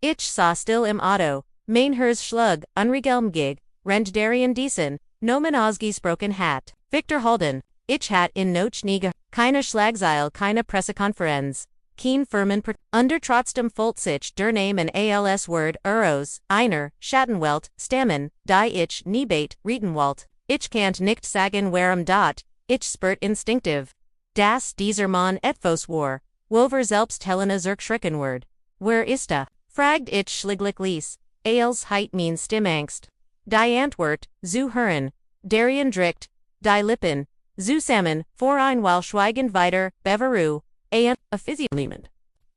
Ich sah still im Auto, mein Herz schlug, unregelmgig, rend Darien diesen, nomen ausgesprochen hat. Victor Holden, ich hat in noch nie keine Schlagzeile, keine Pressekonferenz. Keen Firmen under trotzdem Fullt sich der Name and als Word, Euros, einer, Schattenwelt, Stammen, die ich niebate, Rietenwalt. Ich kannt nicht sagen warum dot, ich spürt instinktiv. Das dieser Mann etwas war, wover selbst Helena zurückschreckenward. Where ist er? Fragt ich schliglichlis, als heit mein Stimmangst. Die Antwort, zu hören, Darien dricht, die Lippen, zusammen, vor ein Weile schweigend weiter, beveru, a Physiognomend.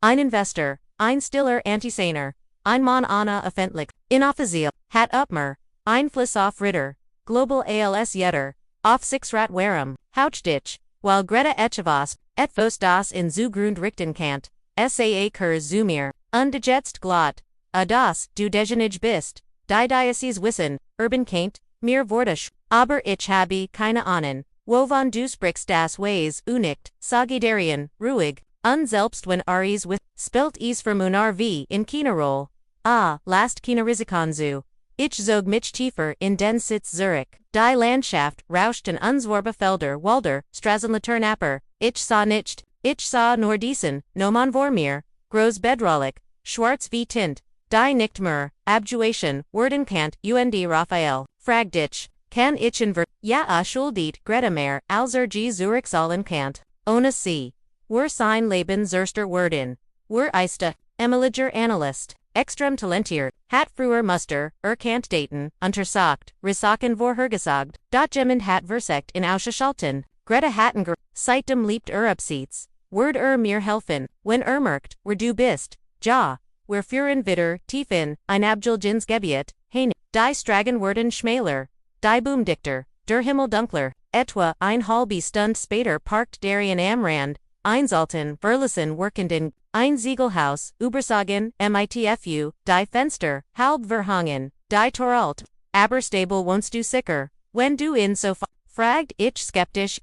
Ein Investor, ein stiller Antisaner, ein Mann Anna offentlich, inoffiziell, hat upmer, ein Fliss auf Ritter, global als jetter, auf six rat warum, Hauchditch, while Greta Echavas, etwas das in zu Grund richten kant, saa kurs zu mir, ungejetzt glot, a das, du degenige bist, die Diocese wissen, urban kaint, mir vordisch, aber ich habe keine Ahnung. Wovon du sprichst das Weis unikt, sage Darien, ruhig, unselbst wenn Aries with, spielt es Vermunar v in Kina-Roll. Ah, last Kina-Risikonzu. Ich zog mich tiefer in den Sitz Zurich. Die Landschaft rauschten unsvorbe Felder, Walder, Straßenlaternapper. Ich sah nicht, ich sah nur diesen, Noman vor mir, groß bedrohlich, schwarz wie Tint, die nicht mehr, Abjuation, Wordenkant, und Raphael, fragt ich. Kann ich invert, ja schuldet, Greta mehr, als G Zurich sollen kant, ohne sie. Wur sein Leben zerster Worden. Wur eiste, Emiliger Analyst, extrem talentiert, hat früher Muster, kant daten, untersagt, Risaken vorhergesagt, jemand hat versekt in ausgeschalten, Greta hatten seitdem liebt abseits, Word mir helfen, wenn merkt, du bist, ja, wir führen wieder, tiefen, ein Abjulgensgebiet, hein, die Stragen werden schmäler. Die Boomdichter, der Himmel dunkler, etwa ein halbe Stunde später parkt Darien am Rand, einsalten, Verlassen workenden, ein Ziegelhaus, Übersagen, mitfu, die Fenster, halb verhangen, die Toralt, aber stable wohnst du sicher, wenn du in so fragt ich skeptisch,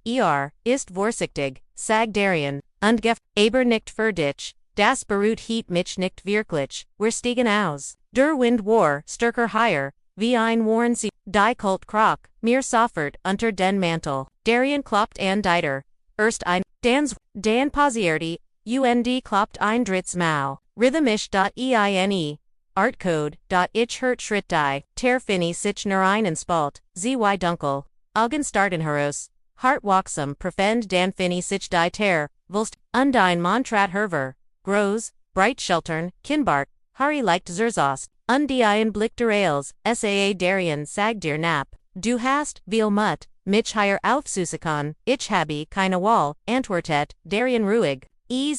ist vorsichtig, sagt Darien, und aber nicht für dich, das beruht heat mich nicht wirklich, wir stiegen aus, der Wind war, stärker higher, wie ein Warren sie, die Kult krach, mir soffert, unter den Mantel, Darien kloppt an Dieter, erst ein, Dan pausierte, und kloppt ein drittes Mal, rhythmisch.eine, Artcode, ich hört Schritt die, ter finny sich nur einen Spalt, zy dunkel, Augen starten heraus, hartwachsam profend dan finny sich die ter, wulst, undein Montrat herver, groß, bright Sheltern, Kinbart, Harry leicht Zerzost, ein Blick der Ales, saa Darien sag dir nap, du hast, viel mut, mich hier aufzusuchen, ich habe keine Wahl, antwortet, Darien ruhig,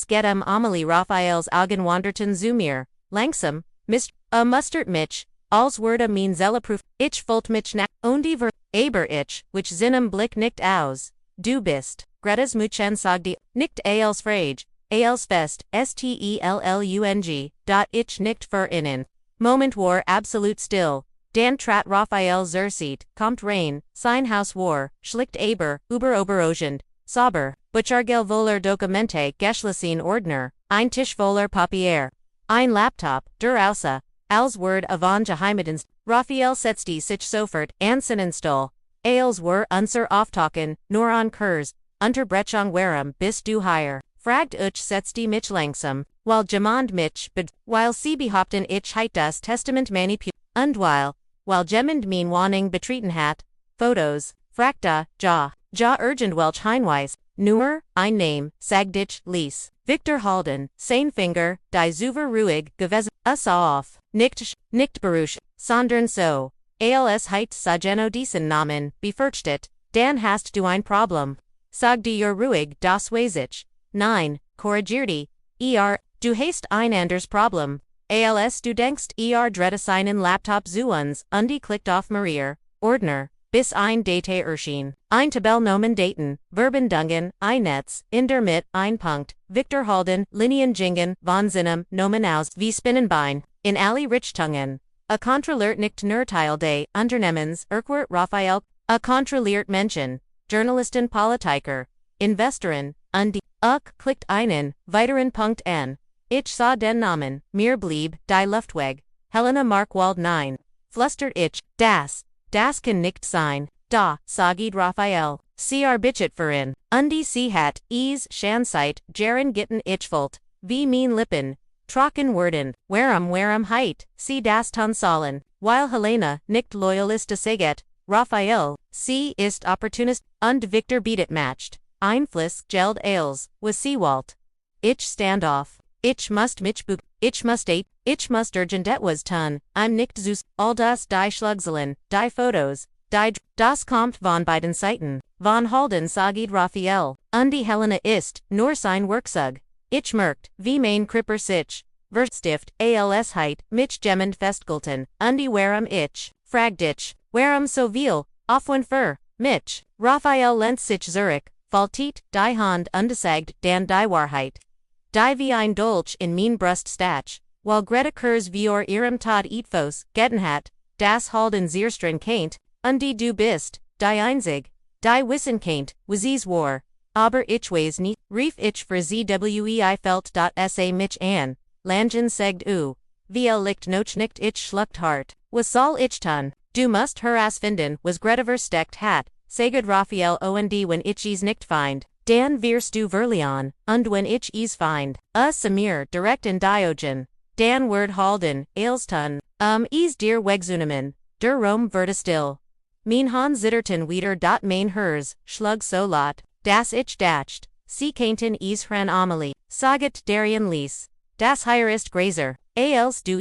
get Amelie Raphaels Augen wanderten zu mir, langsam, mustert mich, als würde mein Zelleproof, ich fühlt mich nach, und die aber ich, which seinem Blick nicht aus, du bist, Greta's Muchen sagte, nicht als frage, als fest, stellung, ich nicht für innen. Moment war absolut still, dan trat Raphael Zerseat, kommt rein, sein Haus war, schlicht aber, oberogend, sauber, Buchargel voller Dokumente geschlossen Ordner, ein Tisch voller Papier, ein Laptop, der Außer, als Word von Geheimdienst, Raphael setzte sich sofort, ansinnenstall, als war unser Auftaken, nur an Kurs, Unterbrechung warum bist du hier, fragt ich setzte mich langsam, while jemand mich while sie behaupten ich heit das Testament und while jemand mein Wohnung betreten hat, Fotos, fragte, ja urgent welch Hinweis, nur, ein Name, sagt ich, lies, Victor Holden, sein Finger, die Zuver ruhig, gewesen, auf, nicht berusch, sondern so, als heit sageno diesen Namen, befürchtet, dann hast du ein Problem, sagte ihr ruhig, das weiß ich, nein, korrigierte, du hast ein anders Problem, als du denkst, drette seinen Laptop zu uns, klickt auf Marier, Ordner, bis ein Date erschien, ein Tabellnomen daten, Verben dungen, ein Netz, in der Mitte, ein Punkt, Victor Holden, Linien jingen, von Sinnem, Nomen aus, wie Spinnenbein, in alle Richtungen, a kontrolliert nicht nur Teil des Unternehmens, Raphael, a kontrolliert Menschen, Journalisten Politiker, Investoren, und die, klickt einen, weiteren Punkt an, Ich sah den Namen, mir blieb, die Luftweg, Helena Markwald 9. Flustert ich, das kann nicht sein, da, sagid Raphael, sie arbeitet verin, und sie hat, Schanzeit, Jaren gitten ich wie mein Lippen, trocken werden, warum heit, sie das tun sollen, weil Helena nicht loyaliste saget, Raphael, sie ist opportunist, und Victor bietet matched, Einfluss, geld ales, was sie walt. Ich standoff, ich must mich buk, ich must ate, ich must urgent etwas tun, nicht Zeus, all das die Schlagzeilen, die Fotos, das kommt von beiden Seiten, von Halden sagid Raphael, und die Helena ist, nur sein Werkzeug. Ich merkt, wie mein Kripper sich, Verstift, als mich gemmend festgelten, und warum ich, fragt ich, warum so viel, aufwen für, mich, Raphael lent sich Zurich, faltit, die Hand ungesagt, dan die Wahrheit. Die wie ein Dolch in mein Brust stach, while Greta Kurs vior ihrem Tod etfos, gettenhat, das Halden zierstren kaint, und die du bist, die einzig, die wissen kaint, was war, aber ich weiß nicht, rief ich für zwei felt.sa mich an, langen segt viel licht noch nicht ich schluckt hart, was soll ich tun, du musst herausfinden, was Greta versteckt hat, saged Raphael und wenn ich nicht find, dan wirst du verlieren, und wenn ich find, Samir direkt in Diogen, dan word halden, ailstun, dir wegzunehmen, der Rom verde still. Mein Han zitterten wieder mein Hers, schlug so lot, das ich dacht, sie kainten hran Amelie, saget Darien Lies, das hier ist Grazer, als du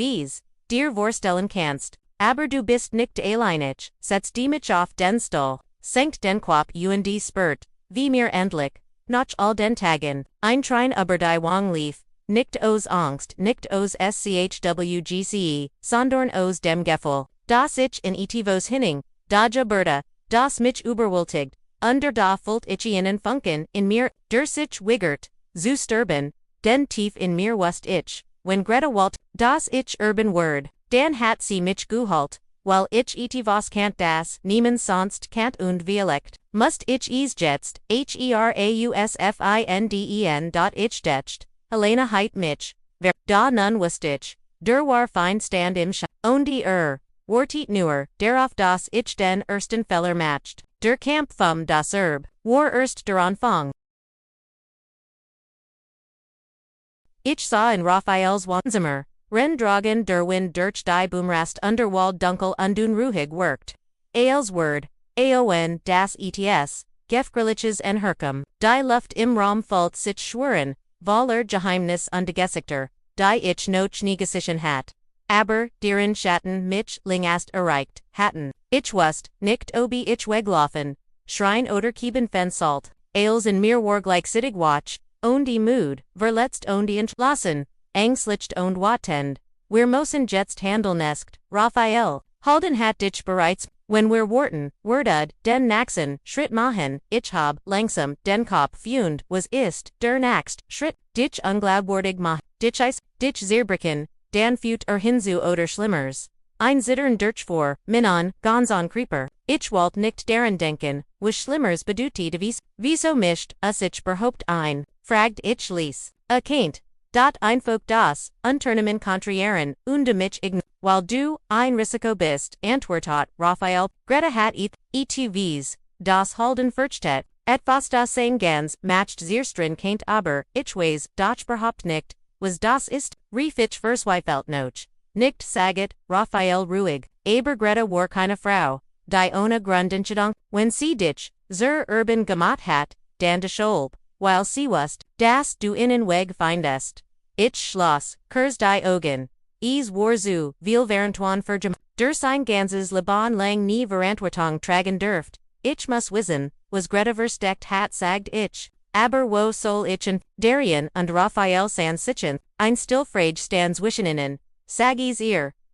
dir vorstellen kannst, aber du bist nicht alleinig, setz die mich auf den Stuhl, senkt den Quap und spurt, wie mir endlich, noch all den Tagen, ein Trein über die Wang lief, nicht aus Angst, nicht aus Schwgce, sondern aus dem Gefühl, das ich in etivos hinning, Daja Berta, das mich überwältigt, under da fult ich innen funken in mir, der sich wiggert, zu sturben, den tief in mir wust ich, wenn Greta walt, das ich urban word, dan hat sie mich gehalt, weil ich etivos kant das, niemand sonst kant und Dialekt, must ich jetzt, herausfinden ich decht, Helena heit mich, wer, da nun wust ich, der war fein stand im Sch, und die wartet nur, darauf das ich den ersten Feller matcht, der Kampf das war erst der Anfang. Ich sah in Raphaels Wohnzimmer, Dragen der Wind durch die Boomrast Underwald Dunkel undun ruhig worked. Als Word, Aon das ETS, Gefgrilliches en Herkum, die Luft im Raum fällt sich schwören, Waller Geheimnis ungesächter, die ich noch nie gesehen hat. Aber, deren Schatten mich längst erreicht, hatten. Ich wust, nicht ob ich weglaufen, Schrein oder Kieben salt, als in mir war gleichzeitig watch, und die Mood, verletzt und die entlassen, ängstlich und wattend, wir müssen jetzt handeln Raphael, halden hat dich bereits, wenn wir worded, den nächsten Schritt machen, ich hab, langsam, den Kopf fühnd, was ist, der nächst, Schritt, dich unglaubwürdig dich zerbricken, dan führt hinzu oder schlimmers. Ein Zittern durch vor, Minon, ganz on Creeper. Ich wollt nicht daran denken, was schlimmers bedeutet wieso mischt, ich behaupt ein, fragt ich lies. Kaint, dat einfach das, Unternehmen kontraieren, und mich while du, ein Risiko bist, antwortet, Raphael, Greta hat ETVs, das Halden versteht, etwas das sein ganz, matcht zierstrin kaint aber, ich weiß, doch behaupt nicht, was das ist, rief ich verzweifelt noch. Nicht saget, Raphael ruhig, aber Greta war keine Frau, die ohne Grundentscheidung, wenn sie dich, urban gemacht hat, dan de Scholb, while sie wust, das du innen weg findest. Ich schloss, kurs die Augen, war zu, viel Verantuan vergem, der sein ganzes Leben lang nie Verantwortung tragen dürft, ich muss wissen, was Greta versteckt hat sagt ich. Aber wo soll ich und Darien und Raphael san sichen, ein Stillfrage stands wischen innen, sagis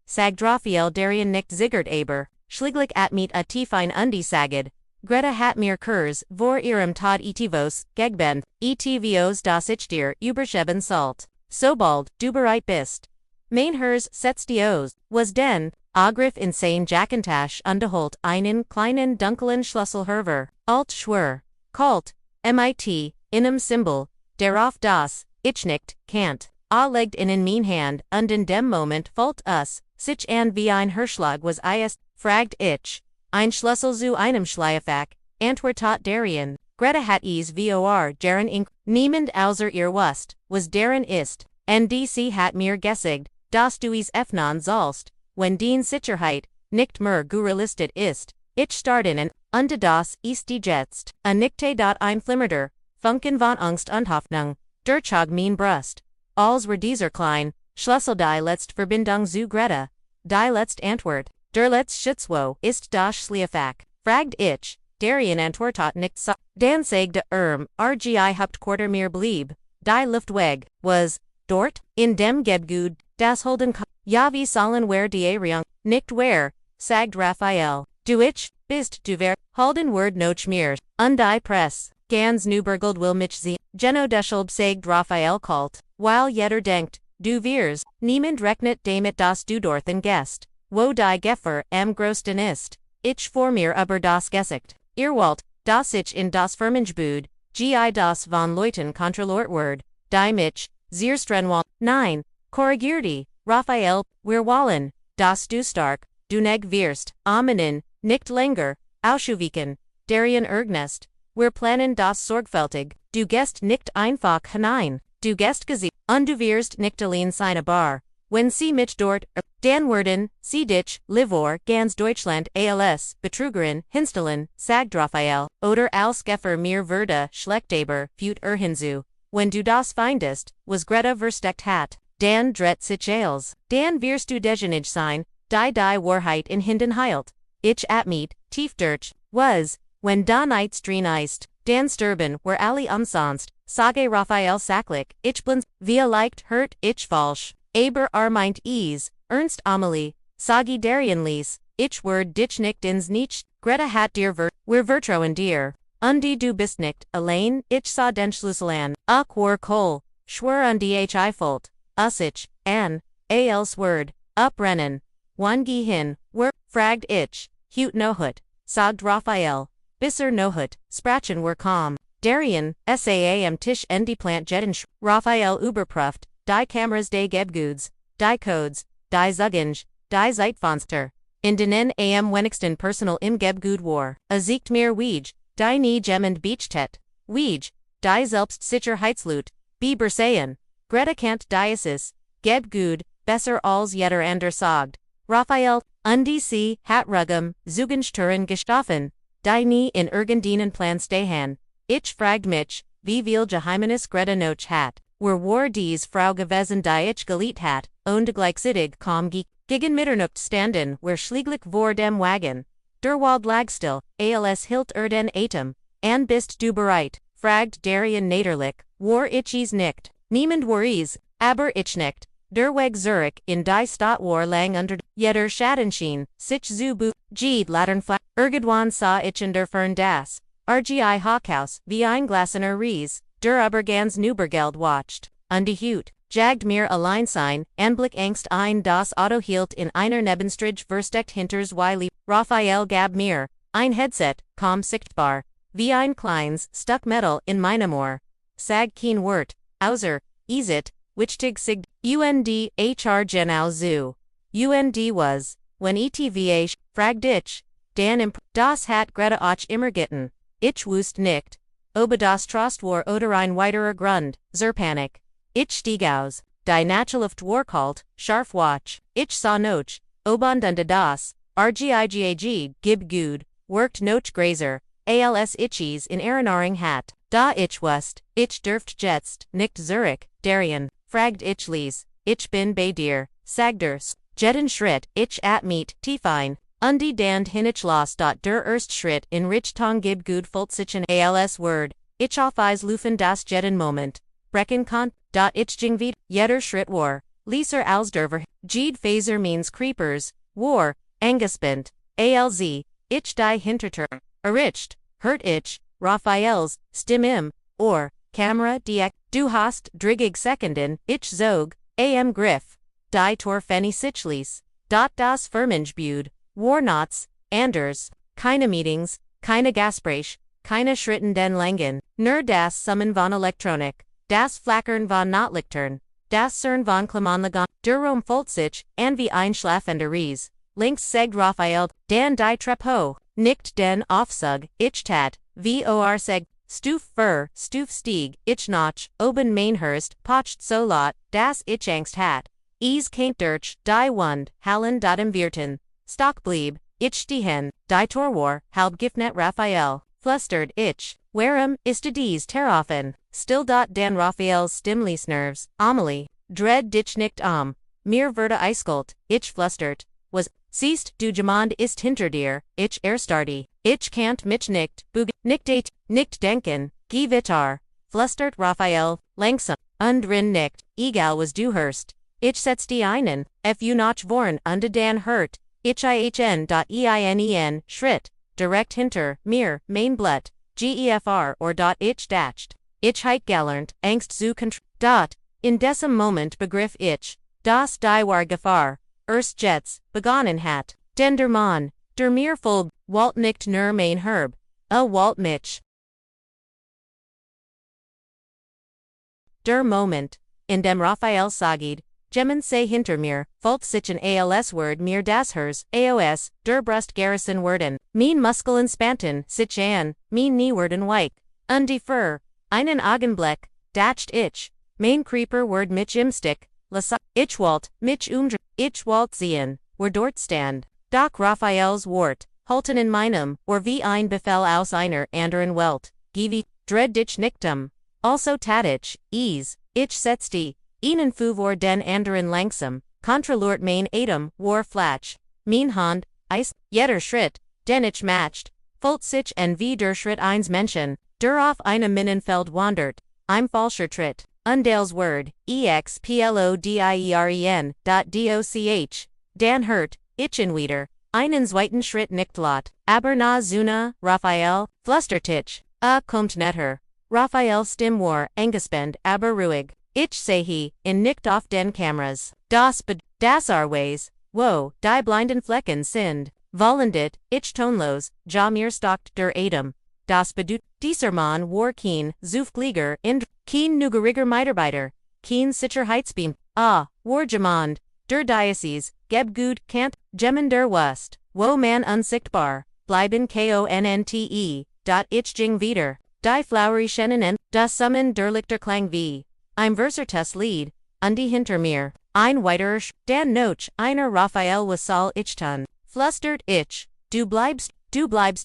sagt Raphael Darien nicht ziggert aber, schliglich at meet a tiefein undi saged, Greta hat mir kurs, vor ihrem Tod etivos, gegbend, etvos das ich dir, überscheben salt, sobald, du bereit bist. Mein Hers setz dios, was denn, Agriff insane Jackintash underholt einen kleinen dunklen Schlüsselherver, alt schwör, kalt, mit, inem Symbol, darauf das, ich nicht, can't. legt in mein Hand, und in dem Moment folgt us, sich an wie ein Herschlag was ist, fragt ich. Ein Schlüssel zu einem Schleifach, antwortet Darien. Greta hat es vor, Jaren Inc. Niemand außer ihr wusst, was darin ist. NDC hat mir gesagt, dass du es öffnen sollst, wenn die Sicherheit nicht mehr gewährleistet ist. Ich starten und das ist die jetzt. Nickte dot ein Flimmerter, Funken von Angst und Hoffnung, durchzog mein Brust. Als were dieser klein, Schlüssel die letzte Verbindung zu Greta. Die letzte Antwort, der letzte Schutzwo ist das Schleifach. Fragt ich, Darien antwortet nicht so. Dan sagte RGI Hauptquarter mir blieb. Die Luftweg was dort, in dem Gebgut, das Holden ja wie sollen wir die Ariung, nicht wer, sagt Raphael. Du ich, bist du wer, Holden word noch mir, und die Press, ganz Neuburgeld will mich sie, Geno Descheld sagt Raphael kalt, weil jeder denkt, du wirst, niemand rechnet damit das du dorthin gehst, wo die Geffer am größten ist, ich vor mir aber das Gesicht, ihr wollt, dass ich in das Firmengebäude, das von Leuten kontrolliert wird, die mich, sehr streng nein, korrigierte, Raphael, wir wollen, dass du stark, du neg wirst, amenen, nicht länger, auszuweichen, Darien Ernest, wir planen das sorgfältig, du gehst nicht einfach hinein, du gehst gesiegt, und du wirst nicht allein sein bar, wenn sie mich dort, dann werden, sie dich, livor, ganz Deutschland, als, Betrügerin, hinstellen, sagt Raphael, oder als Geffer mir würde, Schlechteber, füt hinzu, wenn du das findest, was Greta versteckt hat, dann dreht sich als, dann wirst du degenig sein, die Wahrheit in Hinden heilt, ich atmet, tief durch, was, wenn da nichts drin ist, dann sterben, wir alle umsonst, sage Raphael sachlich, ich blins, via leicht hört, ich falsch. Aber meint es, Ernst Amelie, sagi Darien lies, ich word dich nicht ins Nicht, Greta hat dir wir vertrauen dir, und du bist nicht, allein, ich sah den Schlüssel an, war Kohl, schwör und ich Folt, ich, an, als word, rennen, wann geh hin, fragt ich, hut nohut, sagt Raphael, bisser nohut, sprachen wir kaum, Darien, saa am Tisch en die Plant jetten Raphael überprüft, die Kameras des Gebguts, die Codes, die Zugange, die Zeitfenster, in denen am wenigsten Personal im Gebgut war, siegt mir Wej, die nie jemand beachtet, Wej, die Selbstsicherheitslut, Beberseien, Greta Kant Diocese, Gebgut, besser als jeder ander sagt, Raphael, sie hat Rugum, Zugensturen gestoffen, die nie in irgendeinen Plan stehen, ich fragt mich, wie viel Geheimnis Greta noch hat. War dies Frau gewesen die ich geliebt hat, und gleichzeitig kaum gegen Mitternacht standen, schlieglich vor dem Wagen. Der Wald lag still, als hielt den Atem, an bist du bereit, fragt Darien naderlich, war ich es nicht, niemand war es, aber ich nicht, der Weg Zurich in die Stadt war lang unter jeder Schattenschien, sich zu Laternfla, irgendwann sah ich in der Fern das, RGI Hochhaus, wie ein glasener Ries. Der aber ganz Neuburgeld watcht, und die Hut, jagt mir allein sein, Anblick Angst ein das Auto hielt in einer Nebenstrich versteckt hinters Wiley, Raphael gab mir, ein Headset, kaum sichtbar, wie ein kleines, Stück Metal in meinem Ohr, sag kein Wort, außer, isit, wichtig sig, hr genau zu, was, when etva, fragt ich, dan das hat Greta auch immer gitten, ich wusste nicht. Ober das Trost war oder ein weiterer Grund, zur Panik. Ich stieg aus, die Nachluft war kalt, scharf watch, ich sah noch, oband und das, rgigag, gib gut, worked noch gräser, als itchies in Erinnerung hat, da ich wust, ich dürft jetzt, nicht Zurich, Darien, fragt ich lies, ich bin bei dir, sagders, jeden Schritt, ich atmet, tiefein, und dand hinich los der erst Schritt in Richtung gib gut Fultzichen als Word, ich auf eis lufen das jeden Moment, brechen kann, ich jingvid, jeder Schritt war, lieser als derver, jed Phaser means creepers, war, angespannt, alz, ich die hinterter, erricht, hört ich, Raphaels, Stimme or, Kamera die du hast driggig Sekunden, ich zog, am Griff, die Tor Fenny Sichlies, das Firmengebüd. Warnots, Anders, keine Meetings, keine Gespräch, keine Schritten den Längen, nur das Summen von Elektronik, das Flackern von Notlichtern, das Cern von Klamonlagon, der Rom plötzlich, an wie ein schlafender Ries. Links segt Raphael, dan die Treppe, nicht den Aufzug, ich tat, vor seg, Stuf Stuf stieg, ich noch, oben Mainhurst, pocht so lot, das ich Angst hat. Keint durch, die Wund, Hallen dot im Wirten, Stock blieb, ich stehen, die Torwar, halb Giftnet Raphael, flustert ich, warum ist dies Terraffen, still dot dan Raphael's Stimmlies Nerves, Amelie, dread dich nicht mir wurde eiskalt, ich flustert, was, siehst du jemand ist hinter dir, ich erstarty, ich can't mich nicht, nicht denken, geh weiter, flustert Raphael, langsam, rin nicht, egal was du hörst, ich setz die einen, fu noch vorn unter dan hört, ich Schritt, direkt hinter, mir, mein Blut, gefr or dot ich dacht, ich heit galernt, Angst zu dot, in diesem Moment begriff ich, das die war Gefahr, erst Jets, begonnen hat, denn der Mann, der mir folgt, Walt nicht nur mein Herb, Walt mich. Der Moment, in dem Raphael sagid, jemand sei hinter mir, folgt sich ein als Word mir das Hers, aos, der Brust garrison worden, mein Muskeln spanten, sich an, mein Knie werden weich, die Fur, einen Augenblick, dacht ich, mein Creeper word mich im Stick, ich wollt, mich ich wollt sehen, wo dort stand, doch Raphaels Wort, halten in meinem, or wie ein Befehl aus einer anderen Welt, givi, dread dich nichtum, also tat ich setzte, ihnen vor den anderen langsam, kontrolliert mein Atem, war flach, mein Hand, jeder Schritt, den ich macht, folgt sich en wie der Schritt eins Menschen, der auf einem Minenfeld wandert, ein falscher Tritt, Undales Word, explodieren.doch, dan hört, ich wieder, einen zweiten Schritt nicht lot, aber na Zuna, Raphael, flustertich, kommt netter, Raphael Stimm war, angespend, aber ruhig, ich sehe, in nicht auf den Kameras, das Arways, wo, die blinden Flecken sind, vollendet, ich tonlos, ja mir stockt der Atem, das bedeutet, dieser Mann war kein, Zuflieger, kein Nugeriger Mitarbeiter, kein Sicherheitsbeam, war jemand, der Diocese, geb gut kant, Gemen der Wust, wo man unsichtbar, bleiben konte, dot ich ging wieder, die Flowery Schennenen, das Summen der Lichterklang wie, ein versertes Lied, die hinter mir, ein weiterer dan noch, einer Raphael Wasal ich flustert ich, du bleibst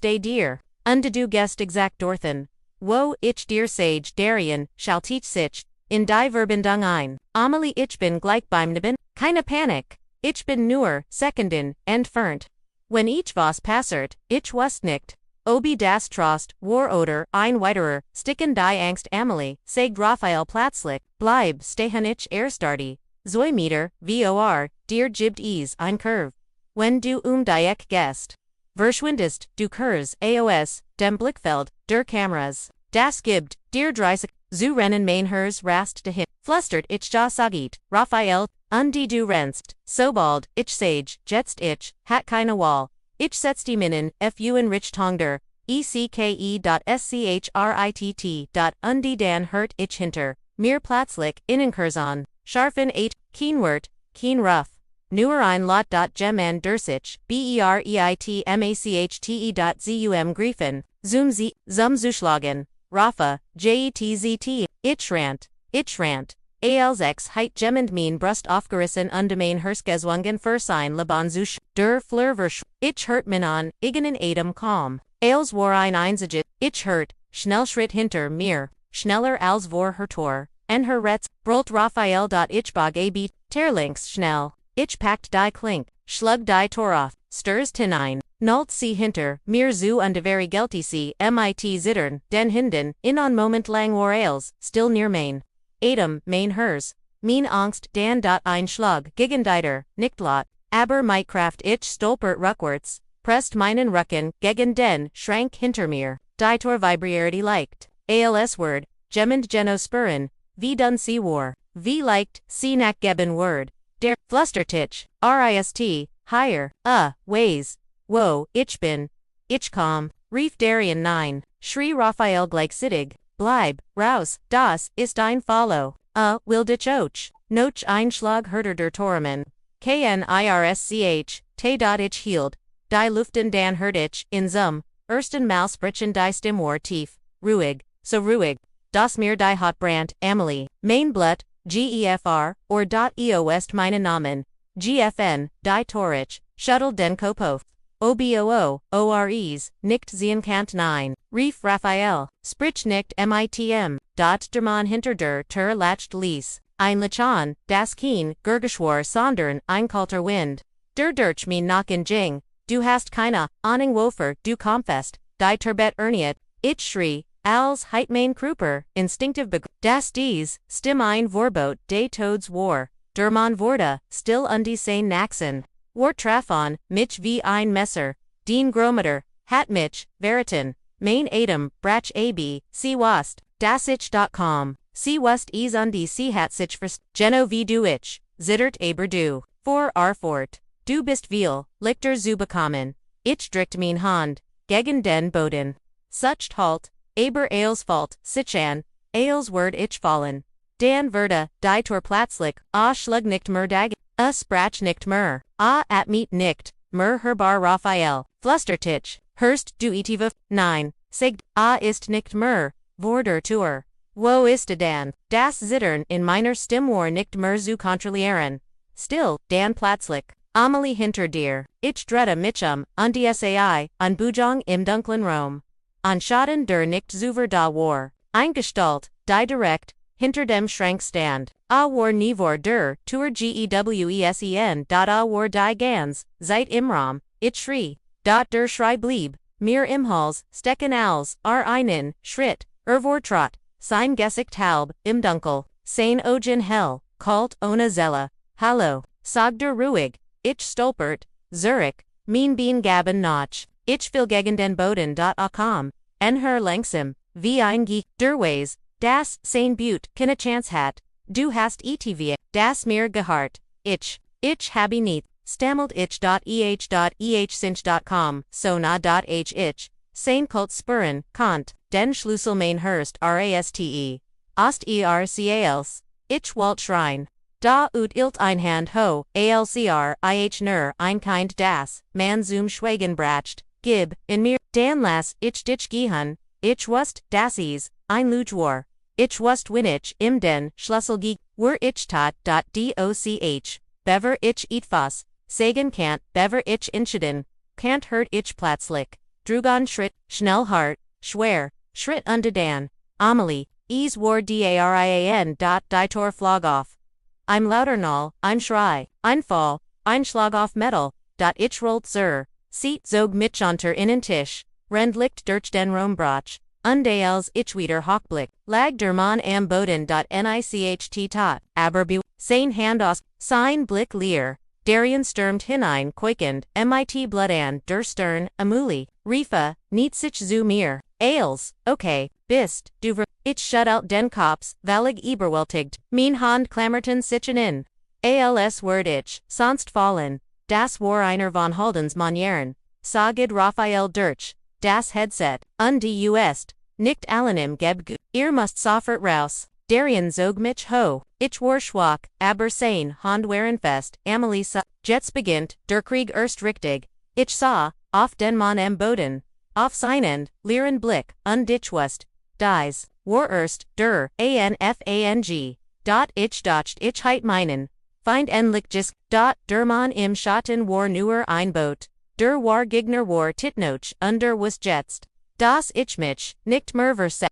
de dir, du gest exakt dorthin, wo ich dir sage darien, shall teach sich, in die Verbindung ein, Amelie ich bin gleich beim Neben, keine Panik, ich bin nur, Sekunden, entfernt. Wenn ich was passert, ich wust nicht, obi das Trost, war oder, ein weiterer, sticken die Angst Amelie, sagt Raphael plötzlich, bleib stehen ich erstarty, Zoimeter, vor, dir gibt ein Curve. Wenn du die gest. Verschwindest, du Kurs, aos, dem Blickfeld, der Kameras, das gibt, dir Dreisig, zu rennen Mainhers rastete, flustert ich ja sagit, Raphael, du rennst, sobald, ich sage, jetzt ich, hat keine Wahl, ich setz die Minnen, fu in Rich Tongder, ecke.schritt. Dan hört ich hinter, mir plötzlich, innenkursan, scharfen 8, keenwort, keen rough. Nur ein Lot. Geman Dursich, bereitmachete.zum zuschlagen, Rafa, jetzт, ich rant, als heit gemend mein Brust aufgerissen mein Herskeswungen Versein Labanzusch, der Flurversch, ich hört min an, igenen Atem kaum, als war ein Einzige, ich hört, schnell Schritt hinter mir, schneller als vor Tor, en Retz, brüllt Raphael. Ich bog ab, terlinks schnell. Ich packt die Klink, schlug die Tor auf, stirs hinein, nullt sie hinter, mir zu very gelty sie mit zittern, den hinden, in on moment lang war als, still near mein. Atem, mein Hers, mein Angst dan ein Schlag, Gegendeiter, nicht lot, aber Kraft ich stolpert rückwärts, presst meinen Rücken, gegen den, schrank hinter mir, die Tor vibrierte leicht, als Word, gemend Geno spüren, wie dun sie war, wie leicht, sie nachgeben Word. Der Flustertich, rist, higher, ways, wo, ich bin, ich komm, rief Darien 9, schrie Raphael gleichzeitig, bleib, raus, das ist ein Follow, will dich auch, Noch Einschlag Herder der Tormen. KNIRSCH, ich hielt, die Luften dan Herdich, in zum, ersten Mal sprechen die Stimmwar tief, ruhig, so ruhig, das mir die Hotbrand, Amelie, mein Blut, GEFR, or .EOS meine Namen, GFN, die Torich, Shuttle den Kopf. OBOO, OREs, nicht sehen Kant 9, Rief Raphael, Sprich nicht MITM, der Mann hinter der Tür lacht ließ, ein Lachan, das Kien, Gergeschwar sondern, ein kalter Wind. Der Durch mein nach in Jing, du hast keine Ahnung wofür du kommst, die Turbet erniet, ich schrie, als heit mein Kruper, instinctive das dies, stim ein Vorbot des Todes war, der Mann wurde, still sein Naxen. War Trafon, mich wie ein Messer, den Grometer, hat mich, Veritan, mein Atem, Brach AB, sie wast, das.com, sie wast is sie hat sich verst, Geno wie du ich, zittert aber du, for fort, du bist viel, Lichter zu bekommen, ich drückt mein Hand, gegen den Boden, sucht halt, aber Ailes fault, sichan, Ailes word ich fallen, dan Verda, die Tor plötzlich, schlug nicht mehr dag, sprach nicht mehr. At meet nicht, Herbar Raphael, Flustertich, Hörst du etive, 9, Segt, ist nicht mehr, Vorder Tour. Wo ist dan, das Zittern in meiner Stimmwar nicht mehr zu kontrollieren. Still, dan plötzlich, Amelie hinter dir, ich drette mich und sai, an Bujong im dunklen Raum. An Schaden der nicht zuver da war, Eingestalt, die direkt, hinter dem Schrank stand. War Nivor der, Tour Gewesen. War die Gans, seit Imram, ich schrie. Der Schrei blieb, mir im Hals, stecken als, einen, Schritt, Vortrott, sein Gesicht halb, im Dunkel, sein Ogen hell, kalt ohne Zelle. Hallo, sagte ruhig, ich stolpert, Zurich, mein Bein gaben noch, ich will gegen den Boden. Kam, langsam, wie ein Geek, derweis, das, sein Butte, keine Chance hat. Du hast etv, das mir gehart, ich habe nicht, stammelt ich.eh.sinch.com, sona.h sein Kult spüren, Kant, den Schlüssel mein Hurst raste, ost ercals, ich walt schrein, da ilt ein Hand ho, alcr nur ein Kind das, man zum Schweigen bracht, gib, in mir, dan las, ich dich gehen, ich wust, das is, ein Lujwar. Ich wust winich im den Schlüsselgeek, were ich tot. Doch, bever ich etwas, sagen kant, bever ich inschiden, kant hört ich plötzlich, drugan schritt, schnell hart, schwer, schritt unter dan, Amelie, es war darian. Die Tor flog off. I'm lauter null, ein Schrei, ein Fall, ein Schlag auf Metal. Ich rollt zur, seat zog mich unter innen Tisch, rend licht durch den Raumbrach. Als ich wieder Hochblick, lag der Mann am Boden. Nicht tot, aber sein Hand aus, sein Blick leer, Darien stürmt hinein, quakend, mit Blut an der Stirn, Amelie, Riefe, nicht sich zu mir, Ailes, okay, bist, du ich shut out den Kops, vallig überwältigt, mein Hand klammerten sich in. Als word ich, sonst fallen, das war einer von Haldens Manieren, sagid Raphael durch. Das Headset, die Ust, nicht allenim geb ihr müsst sofort raus, Darien zog mich ho, ich war schwach, aber sein Hand waren fest, Amelie sa, jetzt beginnt, der Krieg erst richtig, ich sah, auf den Mann am Boden, auf seinen, leeren Blick, ich wust, dies, war erst, der, anfang, ich docht ich heit meinen, find endlich just, der Mann im Schatten war nur ein Boot. Der war Gegner war Titnoch, under was jetzt. Das ich mich, nicht mehr verse.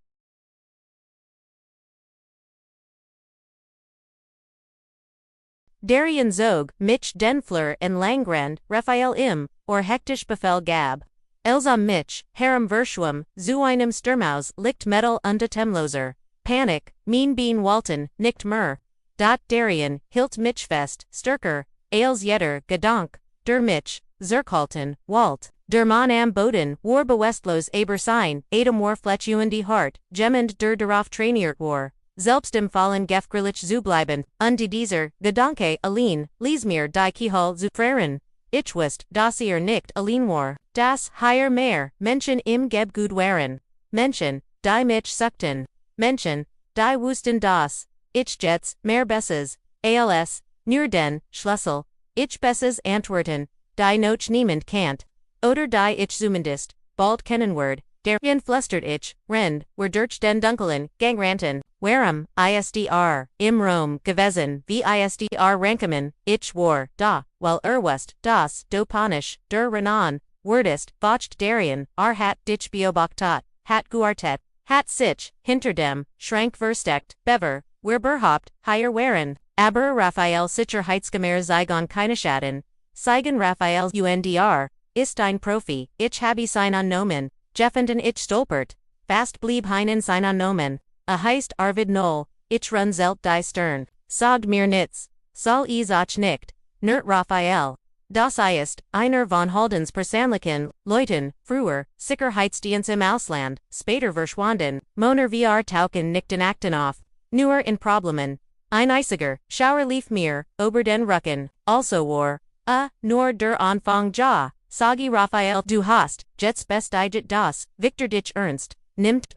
Darien zog, mich den Fleur en Langrand, Raphael im, or hektisch Befehl gab. Elsam mich, Harem Verschwum, zu einem Sturmaus, licht Metal und Atemloser. Panik, mein Bein Walton, nicht mehr. Darien, hielt mich fest, stärker, als jeder Gedank, der mich, Zerkalten, Walt, der Mann am Boden, war bewusstlos aber sein, Adam war fletchuend die Hart, gemmend der darauf trainiert war, selbst im Fallen gefgrillich zu bleiben, dieser, Gedanke allein, ließ mir die Kihol zu freien. Ich wust, dass nicht allein war, das higher mehr, Menschen im Gebgut waren, Menschen, die mich suchten, Menschen, die wussten das, ich jetzt, mehr besses, als, nur den, Schlüssel, ich besses Antworten, die noch niemand kennt, oder die ich zumindest, bald kennen word, der flüstert ich, rend, wer durch den Dunkelen, Gangranten, warum, isdr, im Rom, gewesen, wie isdr rankemen, ich war, da, weil wust, das, do panisch, der Renan, wordest, vocht darien, hat dich beobachtet, hat guartet, hat sich, hinter dem, schrank versteckt, bever, wer berhaupt, higher waren, aber Raphael sicher Heizgemer Zygon keine Schaden, Seigen Raphael UNDR, ist ein Profi, ich habe sein annomen, Jeffenden ich stolpert, fast blieb heinen sein annomen, heist Arvid Noll, ich run zelt die Stern, sagt mir nits, soll ich auch nicht, nert Raphael. Das ist, einer von Haldens Persönlichen, Leuten, früher, Sicherheitsdienst im Ausland, später verschwanden, Moner VR tauchen nicht in Akten auf, nur in Problemen. Ein einziger, Schauer lief mir, ober den Rücken, also war, nur der Anfang ja, sagi Raphael du hast, jetzt best digit das, Victor dich ernst, nimmt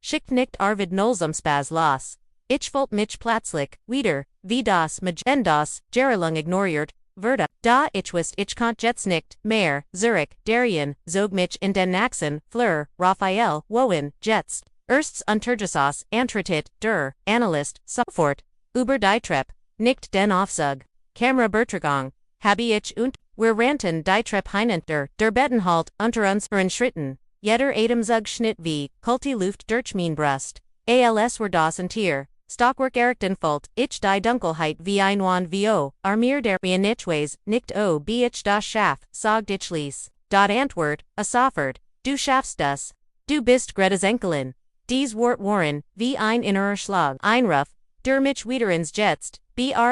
schickt nicht Arvid Nullsumspas los. Ich volt mich plötzlich, wieder, wie das das, jahrelang ignoriert, Verda, da ich wist ich konnt jetzt nicht, mehr, Zurich, Darien, zog mich in den Naxen, Fleur, Raphael, Wohin, jetzt, ersts Untergeschoss, Antritt, der, Analyst, sofort, über die Treppe, nicht den Aufzug, Kamera Bertragung, habe ich und, wir rannten die Treppe hinunter, der Bettenhalt, unter unseren Schritten, jeder Atemzug schnitt wie, kulti Luft durch mein Brust, als wir das und hier. Stockwerk errichten volt, ich die Dunkelheit wie ein Wand vo, armir der Nichtweis, nicht wie ich das Schaff, sagt ich ließ. Dot Antwort, sofort, du schaffst das. Du bist Greta's Enkelin. Dies Wort waren, wie ein innerer Schlag, Einruf, der mich wieder ins Jetzt, brachte.wir.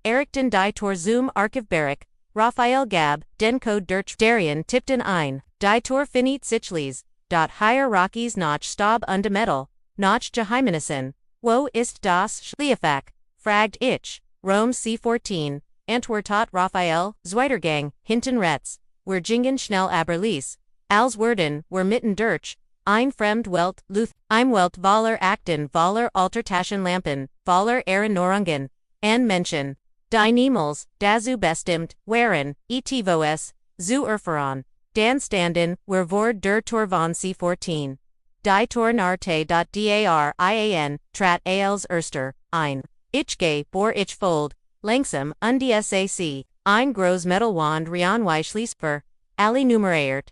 Errichten die Tor zum Archiv Barrack, Raphael Gab, den Code durch Darien tippten ein, die Tor finit sich ließ. Dot Hierarchies nach Stab und Metal. Nach Geheimnissen, wo ist das Schlieffach, fragt ich, Rom C14, Antwortet Raphael, Zweitergang, hinten rechts, wir gingen schnell aber ließ, als werden, wir mitten durch, ein fremd Welt, Luth, ein Welt voller Akten, voller Altertaschenlampen, voller Erinnerungen, an Menschen, die niemals, dazu bestimmt, waren, etivos, zu erfahren, dan standen, wir vor der Tor von C14. Die Tornarte.darian, trat als erster, ein. Ich geh, bor ich fold, langsam, sac, ein groß Metalwand Rianwei Schließfer, alle numeriert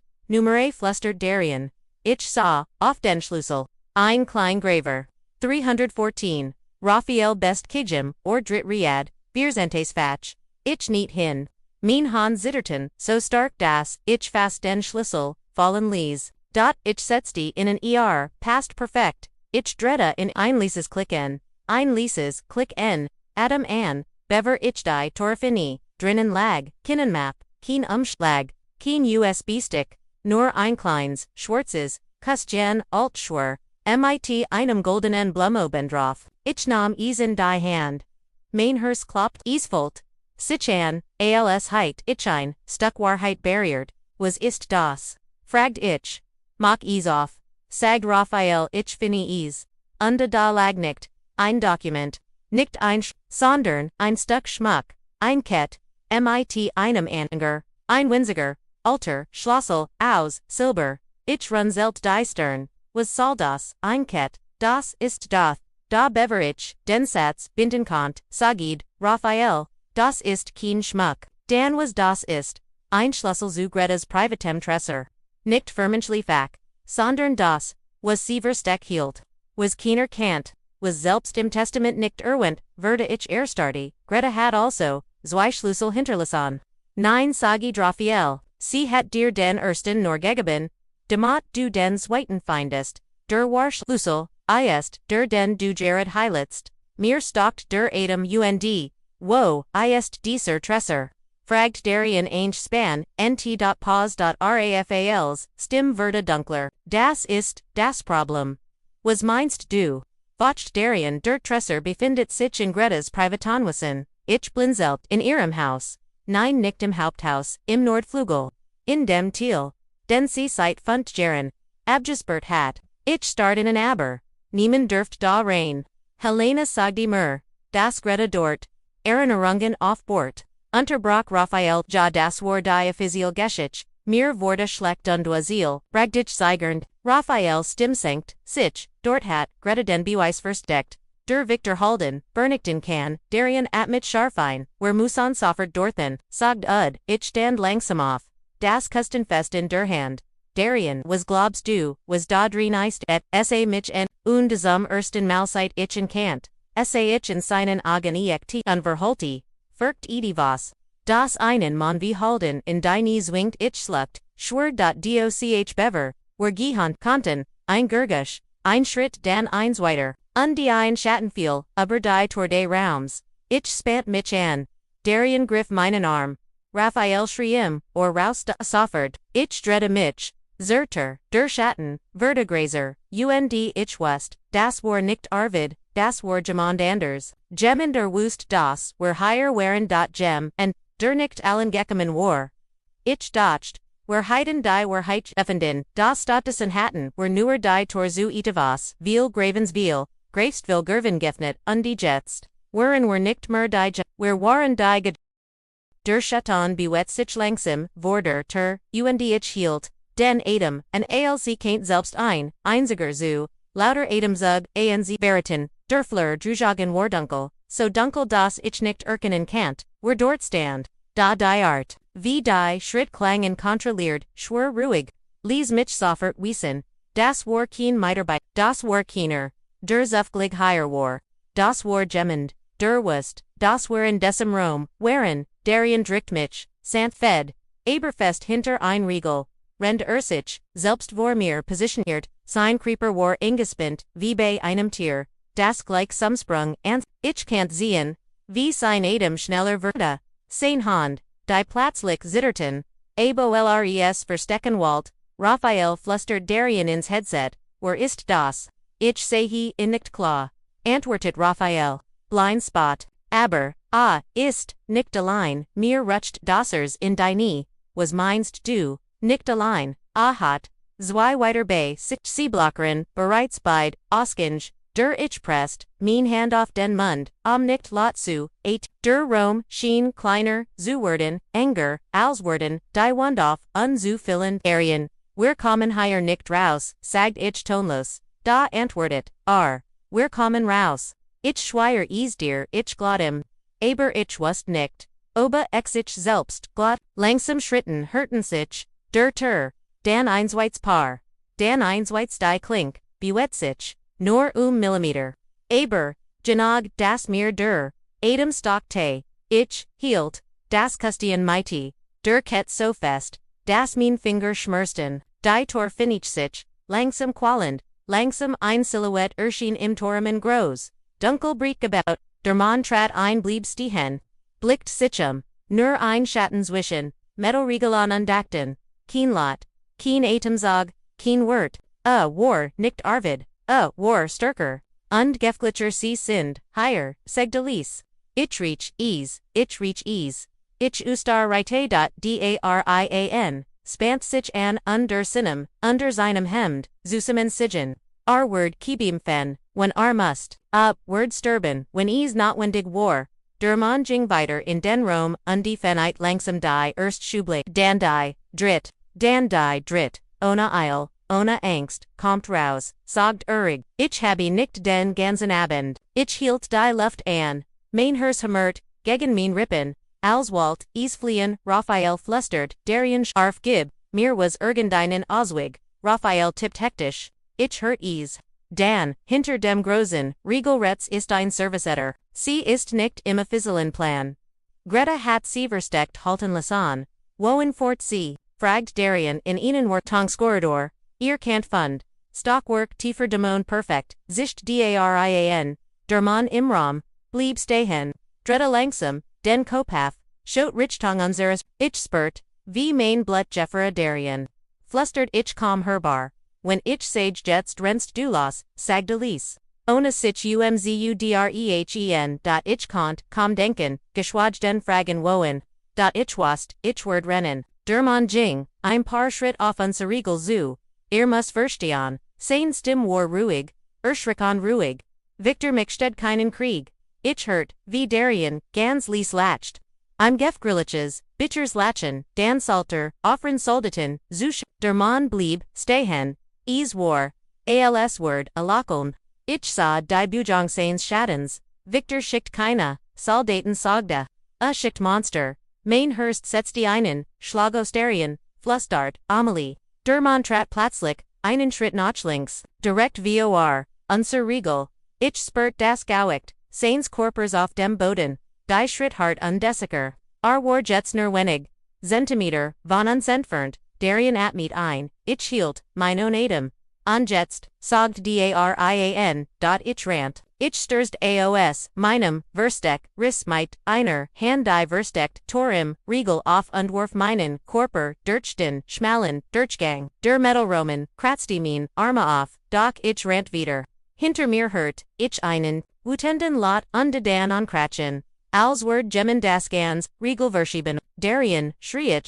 flustert Darien. Ich sah, auf den Schlüssel, ein Kleingraver. 314, Raphael best Kijim, or Drit Riad, Vierzentes Fach. Ich nicht hin. Mein Han zitterten, so stark das, ich fast den Schlüssel, fallen ließ. Ich setzte in an past perfect, ich drehte in ein Lieses Klick N, Adam an, bever ich die Torfini, drinnen lag, Kinnenmap, keen Umschlag, keen USB Stick, nur ein kleines, Schwarzes, Kustjan, Altschwer, mit einem goldenen Blumobendrauf, ich nahm es in die Hand. Mainhers kloppt Isfolt, sich an, als heit, ich ein, stuck Wahrheit barriert, was ist das? Fragt ich. Mach es auf, sagt Raphael ich finde es, da lag nicht, ein Dokument, nicht ein sondern ein Stück Schmuck, ein Kett, mit einem Anhänger, ein winziger, alter, Schlüssel, aus, Silber, ich runzelt die Stern, was soll das, ein Kett, das ist das, da bever ich, den Satz, binden konnt, sagid, Raphael, das ist kein Schmuck, dan was das ist, ein Schlüssel zu Greta's privatem Tresor. Nicht Firmenschliefach, sondern das, was sie versteck hielt, was keiner kannt, was selbst im Testament nicht erwähnt, wurde ich erstarti, Greta hat also, zwei Schlüssel hinterlassen. Nein sagi Raphael, sie hat dir den ersten nur gegeben, damit du den zweiten findest, der war Schlüssel, ist, der den du Jared heiletst, mir stockt der Adam und, wo, ist dieser Tresor. Fragt Darien Ainge Span, nt.pause.rafals, Stim Verda Dunkler, das ist, das Problem. Was meinst du? Vocht Darien der Tresor befindet sich in Greta's Privatanwesen, ich blinzelt, in ihrem Haus. Nein nicht im Haupthaus, im Nordflügel. In dem Thiel. Den sie seit fund Jaren, abgesperrt hat. Ich start in an Aber. Niemand dürft da rein. Helena sagdi mir, das Greta dort, Erinnerungen auf Bord, unter brach Raphael ja das war die offizielle Geschichte, mir wurde schlecht und Ziel, bragdich zeigernd, Raphael stimsenkt, sich, dort hat, Greta den Beweis versteckt, der Victor Halden, Bernigten kann, Darien mit Scharfein, where Musan soffert dorthen, sagt ich stand langsam auf, das Kustenfest in der Hand. Darien, was globst du, was da dreist sa mich und zum ersten Malzeit ich in Kant, sa ich in seinen Augen echt unverholti, firkt was. Das einen Mann wie Halden in deine zwingt ich sluckt, schwört doch bever, wer gehand konnten, ein Gergusch, ein Schritt dan eins weiter, die ein Schattenfiel, aber die Torde Raums, ich spant mich an. Darien griff meinen Arm. Raphael schriem, or raust soffert, ich drehte mich. Zerter, der Schatten, Vertigraser, und ich wust, das war nicht Arvid, das war jemand anders. Gemmen der Wust das, were higher waren gem, and der nicht allen Geckemen war. Ich dacht, were heiden die were heich effenden, das Stadtesen hatten, were newer die Torzu itavas, viel Gravensville, Grafstville Gervengefnet, undigetzt. Waren were nicht mer die were waren die der Schatten bewet sich langsam, vorder ter, und ich hielt. Den Adam, an ALC kaint selbst einziger zu, lauter Adam zug, anz Baratin, der Fleur Drujagen war dunkel, so dunkel das ich nicht erkennen kant, were dort stand, da die Art, wie die Schritt klangen kontrolliert, schwer ruhig, lies mich soffert wiesen, das war keen Miterbei, das war keener, der Zufglig higher war, das war gemmend, der Wust, das waren decem Rom, waren, Darien dricht mich, sant fed, Aberfest hinter ein Riegel. Rend sich, selbst vor mir positioniert, sein Creeper war ingespint, wie bei einem Tier, das gleich Sumsprung, und, ich kannt sehen, wie sein Atem schneller wurde, sein Hand, die plötzlich zitterten, abolres verstecken Walt, Raphael flustert Darien ins Headset, where ist das, ich sehe in nicht klar, antwortet Raphael, blind spot, aber, ist, nicht allein, mir rutscht dassers in deine, was meinst du? Nicht allein, hat, zwei weiter bei sich Seeblockeren, bereits beid, Oskinge, der ich presst, mein Hand auf den Mund, nicht lot zu, der Rom, schien kleiner, zu werden, enger, als werden, die Wand auf, zu füllen, Arien, wir kommen higher nicht raus, sagt ich tonlos, da antwortet, wir kommen raus, ich schweier dir, ich glot aber ich wust nicht, oba ex ich selbst, glot, langsam Schritten hörten sich, der Ter, dan einsweits Paar, dan einsweits die Klink, bewet sich, nur Millimeter. Aber, Janag das mir der, Adam stockte, ich, hielt, das Kustien mighty, der Ket so fest, das mein Finger schmersten, die Tor finich sich, langsam qualend, langsam ein Silhouette erschien im Toramen groß, dunkel bricht gebaut, der Mann trat ein blieb stehen, blickt sich nur ein Schatten zwischen, Metalregeln undakten. Keen lot, keen Atemzog, keen Wort, war, nicht Arvid, war stärker, und Gefglitscher sie sind, higher, segdelis. Ich reach ease, ich ustar reite darian, spant sich an under sinem, under seinem Hemd, zusammen sigen. Word kibim fen, when must, word sturben, when not wendig war. Der Mann ging weiter in den Rom, die Fenite langsam die erst Schublik, dan die Dritt, ohne Eil, ohne Angst, kommt raus, sagt ich habe nicht den ganzen Abend, ich hielt die Luft an, mein Herz hämmert, gegen mein Rippen, Alswald, fliehen, Raphael flustert, Darien scharf gib, mir was irgendeinen Ausweg, Raphael tippt hektisch, ich hört Dan, hinter dem großen, Regelretz ist ein Serviceetter, sie ist nicht im offiziellen Plan. Greta hat sie versteckt halten lassen, wohin fort sie, fragt Darien in ihnen Wartungskorridor, ihr kannt fund, Stockwork tiefer demon perfekt, sicht darian, der Mann im Raum, blieb stehen, Dreta langsam, den Kopaf, schot Richtong unseres, ich spurt, wie mein Blut Jeffera Darien. Flustert ich kaum hörbar. When ich sage jetzt rennst du los, sagdelis. Ohne sich umzudrehen, ich konnt, kaum denken, geschwaden fragen wohin, ich wust, ich werd rennen, der Mann ging, ein paar Schritt auf unser Riegel zu, muss verstehen, sein Stimm war ruhig, schrickon ruhig, Victor Miksted keinen Krieg. Ich hört, wie Darien, ganz lies latcht. I'm Gefgrilliches, Bichers Lachen, Dan Salter, Offren Soldeten, Zusch, der Mann blieb, stehen, is war, als word, alakeln. Ich sah die Bujongsains Schattens, Victor schickt keiner, Soldaten sagda. Schickt Monster, Mein setzt die einen, Schlagosterien, Flussdart, Amelie. Der Mann trat plötzlich, einen Schritt nachlinks, direkt vor, unser Riegel. Ich spurt das Gauicht, seines Körpers auf dem Boden, die Schritt hart undesicker. War jetzt nur wenig, Zentimeter, von uns entfernt, Darien atmet ein, ich hielt, mein own Atem. Und jetzt, sagt Darian, ich rant. Ich stürzt aos, meinem, Versteck, riss meit, einer, Hand die Versteckt, Torim, Riegel auf und warf meinen, Körper, Dirchten, Schmalen, Dirchgang, der Metalroman, kratzte mein, Arme auf, doch ich rant wieder. Hinter mir hört, ich einen, Wutenden Lot und dan ankratchen. Als word gemmen das Gans, Riegel verschieben, Darien, schrie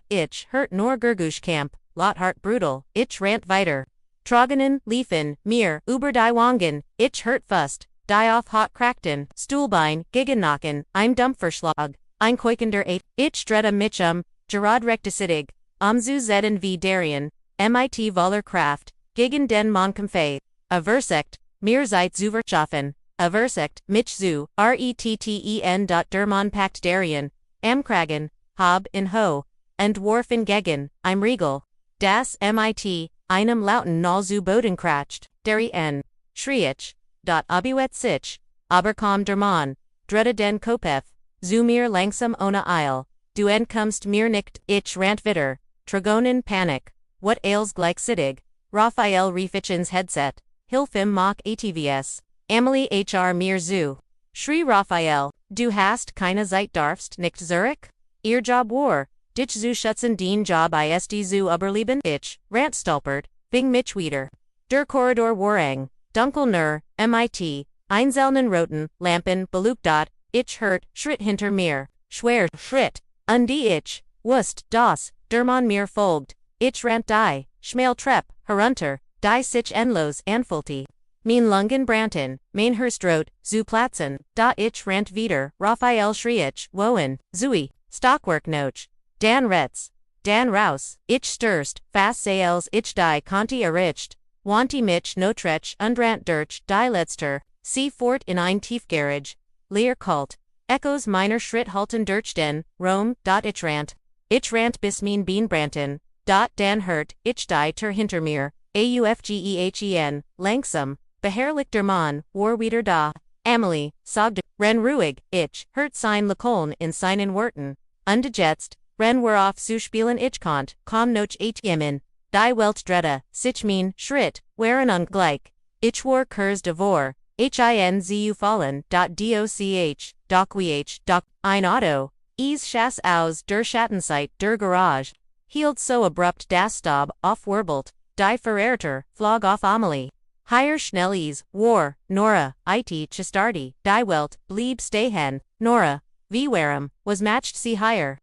ich hört nur Gerguschkamp, Lot hart brutal, ich rant weiter. Trogenen, liefen, mir, über die Wangen, ich hört fust, die auf hot krackten, Stuhlbein, Gegennacken, ein Dumpferschlag, ein Keukender ich drette mich Gerard rechtsittig, zu zeden wie Darien, mit voller Kraft, gegen den Monkampfe, versekt, mir seid zuverschaffen, versekt, mich zu, retten. Der Mann packt Darien, am Kragen, hab in ho, entwarf in gegen, im Riegel, das mit, einem lauten Null zu Boden kratscht, Darien, schrie ich, abuet sich, aber kaum der Mann, drette den Kopf, zu mir langsam ohne Eil, du entkommst mir nicht, ich rant wieder, Tragonen Panik, what ails gleichzeitig, Raphael rief ich ins Headset, Hilf im Mach ATVS, Amelie hr mir zu, schrie Raphael, du hast keine Zeit darfst nicht Zurich? Ihr Job war, dich zu schützen den Job ist zu überleben, ich, rant stolpert, fing mich wieder. Der Korridor war eng, dunkel nur, mit, einzelnen roten Lampen beleuchtet, ich hört, Schritt hinter mir, schwer, Schritt, und ich, wusst, das, der Mann mir folgt, ich rant die, schmal Trepp, herunter, die sich endlos anfühlte. Mein Lungen brannten, mein Herz rot, zu platzen, ich rant wieder, Raphael schrie ich, wohin, Zui, Stockwerk noch, Dan Retz, Dan Raus, ich stürzt, fast sales ich die Conti erricht, wanti mich notrech undrant durch die letzter, sie fort in ein Tiefgarage, leer kalt, Echos meiner Schritt halten durch den, Rom, ich rant bis mein Bein brannten, dan hört, ich die hinter mir, aufgehen, langsam, beherrlich der Mann, war wieder da, Amelie, sagte, ren ruhig, ich, hört sein Lakoln in seinen Worten, und jetzt, ren war auf zu spielen ich konnt, kaum noch atmen, die Welt drette, sich mein, Schritt, waren ungleich, ich war kurz davor, hinzu fallen, doch wie doch, ein Auto, schass aus der Schattenseite der Garage, hielt so abrupt das Staub aufwirbelt, die vererbte, flog auf Amelie. Higher schnell war, Nora, chistardi, die Welt, blieb stehen, Nora, wie warum, was matched sie higher.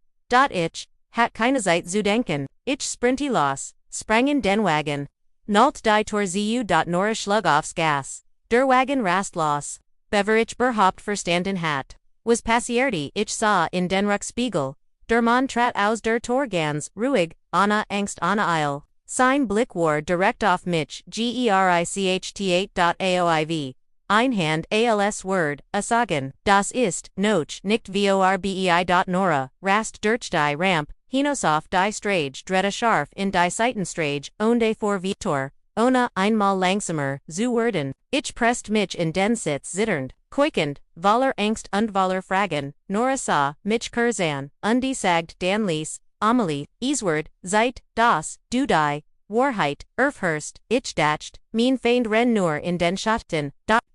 Ich, hat keine Zeit zu denken, ich sprinti los, sprang in den Wagen. Nalt die Torziu. Nora schlug aufs Gas. Der Wagen rast los. Bever ich berhaupt verstanden hat. Was passierte ich sah in den Rückspiegel. Der Mann trat aus der Torgans, ruhig, Anna Angst Anna Eil. Sein Blick war direkt auf mich, gericht8.aoiv. Einhand als Word, sagen, das ist, noch, nicht vorbei. Nora, rast durch die Ramp, hinaus die Strage, drette scharf in die Seitenstrage, onde vor Vitor, ohne einmal langsamer, zu werden. Ich presst mich in den Sitz zitternd, keukend, voller Angst und voller Fragen, Nora sah, mich kurzan, und die sagt dan lies, Amelie, Isward, Zeit, das, du die, Wahrheit, Erfhurst, ich dacht, mein Feind ren nur in den Schatten,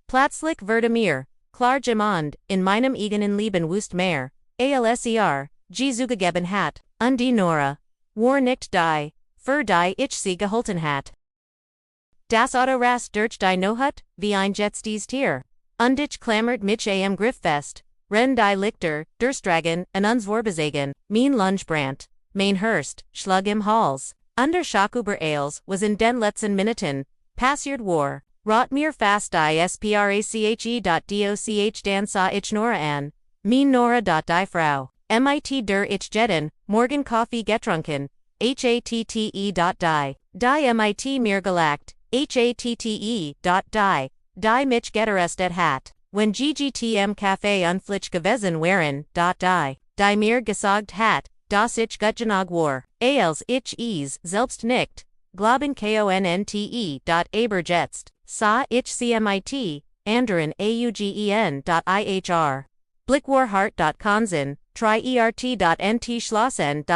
plötzlich wurde mir, klar gemacht, in meinem eigenen Leben wust mehr, alser, zugegeben hat, und die Nora, war nicht die, für die ich sie gehalten hat. Das Auto rast durch die Nohut, wie ein Jetsties Tier, und ich klammert mich am Griff fest, ren die Lichter, durchstragen, und uns vorbesagen, mein Lungebrand, mein Hurst, schlug im Hals. Under Schock über Ailes was in den letzten Minuten, passiert war, Rot mir fast die sprache.doch dan sa ich Nora an. Mein Nora. Die Frau. Mit der ich jeden, morgen Kaffee getrunken. Hatte. Die mit mir gelagt. Hatte. Die mich geterestet hat. Wenn ggtm Café unflich gewesen wären. Die mir gesagt hat, dass ich gut genug war. Als ich es selbst nicht. Glauben konnte. Aber jetzt. Sa ich cmit, anderen augen.ihr. Blickwarhart.konsen, triert.nt schlossen.nicht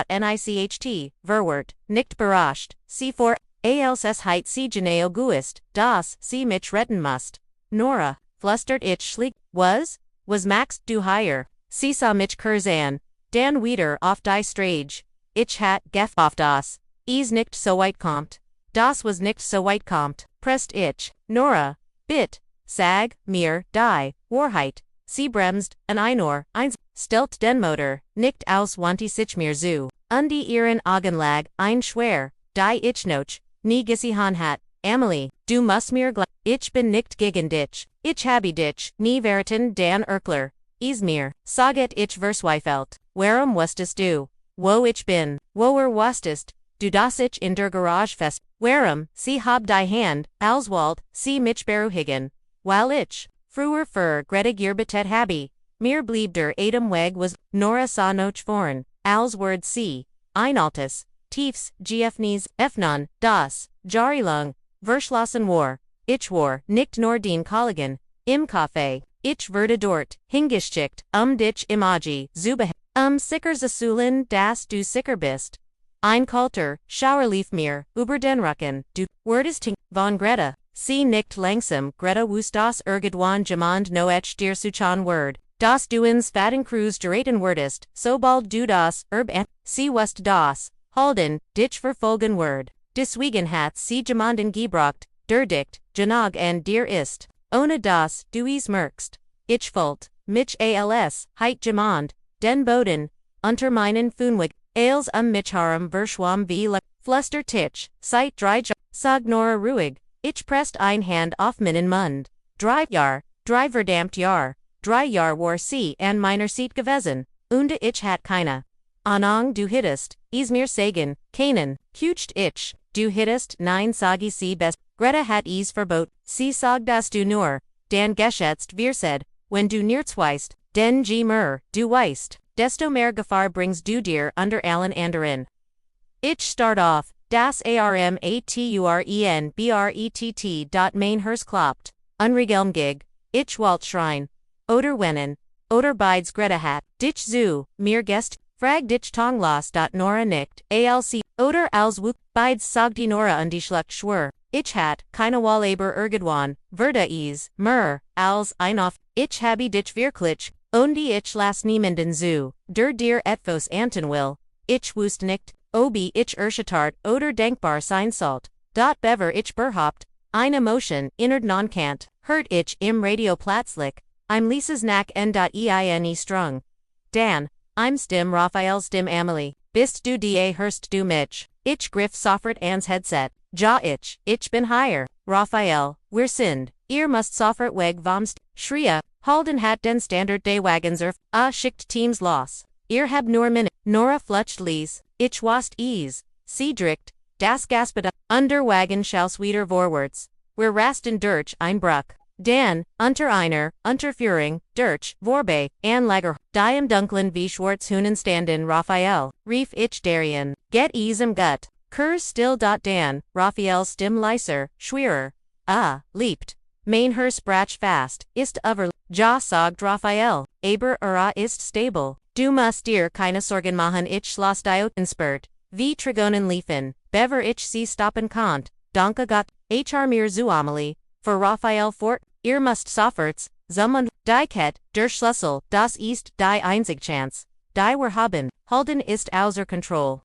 panisch.nicht, verwert, nicht berascht, c4, als es heit sie geneo guist, das sie mich retten must. Nora, flustert ich schlieg, was Max du higher, sie saw mich kurzan, dan wieder auf die Strage, ich hat gef auf das, nicht so weit kommt. Das was nicht so weit kommt, pressed ich, Nora, bit, sag, mir, die, Wahrheit, sie bremst, an einor, eins, stellt den Motor, nicht aus wanti sich mir zu, die ihren Augenlag, ein schwer, die ich noch, nie gesihan hat, Amelie, du musst mir ich bin nicht gegen dich, ich habe dich, nie verraten dan Erkler, mir, saget ich versweifelt, warum wusstest du, wo ich bin, woher wusstest, du das ich in der Garage fest, warum, sie hab die Hand, Alswald, sie mich beruhigen, weil ich, früher für Greta betet habe, mir blieb der Atem weg was, Nora sa noch vorn, als word sie, einaltes, tiefs, gfnies, efnon, das, jahrelang, verschlossen war, ich war, nicht nur den Kollegen, im Café, ich wurde dort, hingeschickt, dich Imagi, Zuba, sicher Zasulen, das du sicher bist. Ein Kulter, Schauerlief mir, über den Rücken, du, wurdest von Greta, sie nicht langsam, Greta wustas irgendwann jemand no ech dir suchan word, das du ins Faden Cruz geraten wurdest, sobald du das, sie wust das, halden, dich verfolgen word, deswegen hat sie jemanden gebracht, der dicht, genug and dir ist, ohne das, du es merkst, ich folgt, mich als, heit jemand, den Boden, unter meinen Funwig, als mich harem verschwam wie la, fluster tich, seit drei sag Nora ruhig, ich presst ein Hand auf meinen Mund, drei verdammt Jahr, 3 Jahr war sie an meiner Seat gewesen, und ich hat keine Ahnung du hittest, mir sagen, keinen, kucht ich, du hittest, nein sagi sie best, Greta hat es verbot, sie sag dass du nur, dan geschätzt wir said, wenn du nirzweist, den mer, du weißt, desto mehr Gefahr bringst du dir unter allen anderen. Ich start off, das armaturen brett. Mein kloppt, unregelmgig, ich wollt schrein, oder wennen, oder beides Greta hat, dich zu, mir gest, frag dich tonglos. Nora nicht, alc, oder als wuk, beides sag die Nora und die schluckt schwur, ich hat, keine Wahl aber irgendwann, verda es, mer, als, einoff, ich habe dich wirklich, und die ich las niemanden zu, der dir etwas anten will, ich wust nicht, obi ich erschattart oder denkbar sein sollt, bever ich berhaupt, eine Emotion, innerd non-kant, hört ich im Radio plötzlich, Lisa's Knack n.eine strung. Dan, stim Raphael stim Amelie, bist du da hörst du mich, ich griff sofort ans Headset, ja ich bin higher, Raphael, wir sind, ihr müsst sofort weg vomst, schrie, halden hat den Standard des Wagens schickt Teams los, ihr habt nur Minute, Nora flucht les, ich wast es, sie dricht, das Gaspeda, under Wagen schall sweeter vorwärts, wir rasten durch ein Bruch. Dan, unter einer, Unterführung, durch, Vorbe, an Lager, die Dunklen wie Schwarzhuhnen standen Raphael, rief ich Darien, get im Gut, Kurs still. Dan, Raphael stim leiser, schwerer, liebt, mein sprach fast, ist over, ja sagt Raphael, aber ist stable, du musst dir keine Sorgen machen ich schloss die Inspert, wie Trigonen liefen, bever ich sie stoppen konnt, danke Gott, mir zu Amelie, für Raphael fort, ihr müsst sofort, und die Ket, der Schlüssel, das ist die einzig Chance, die wir haben, halten ist außer Kontrolle,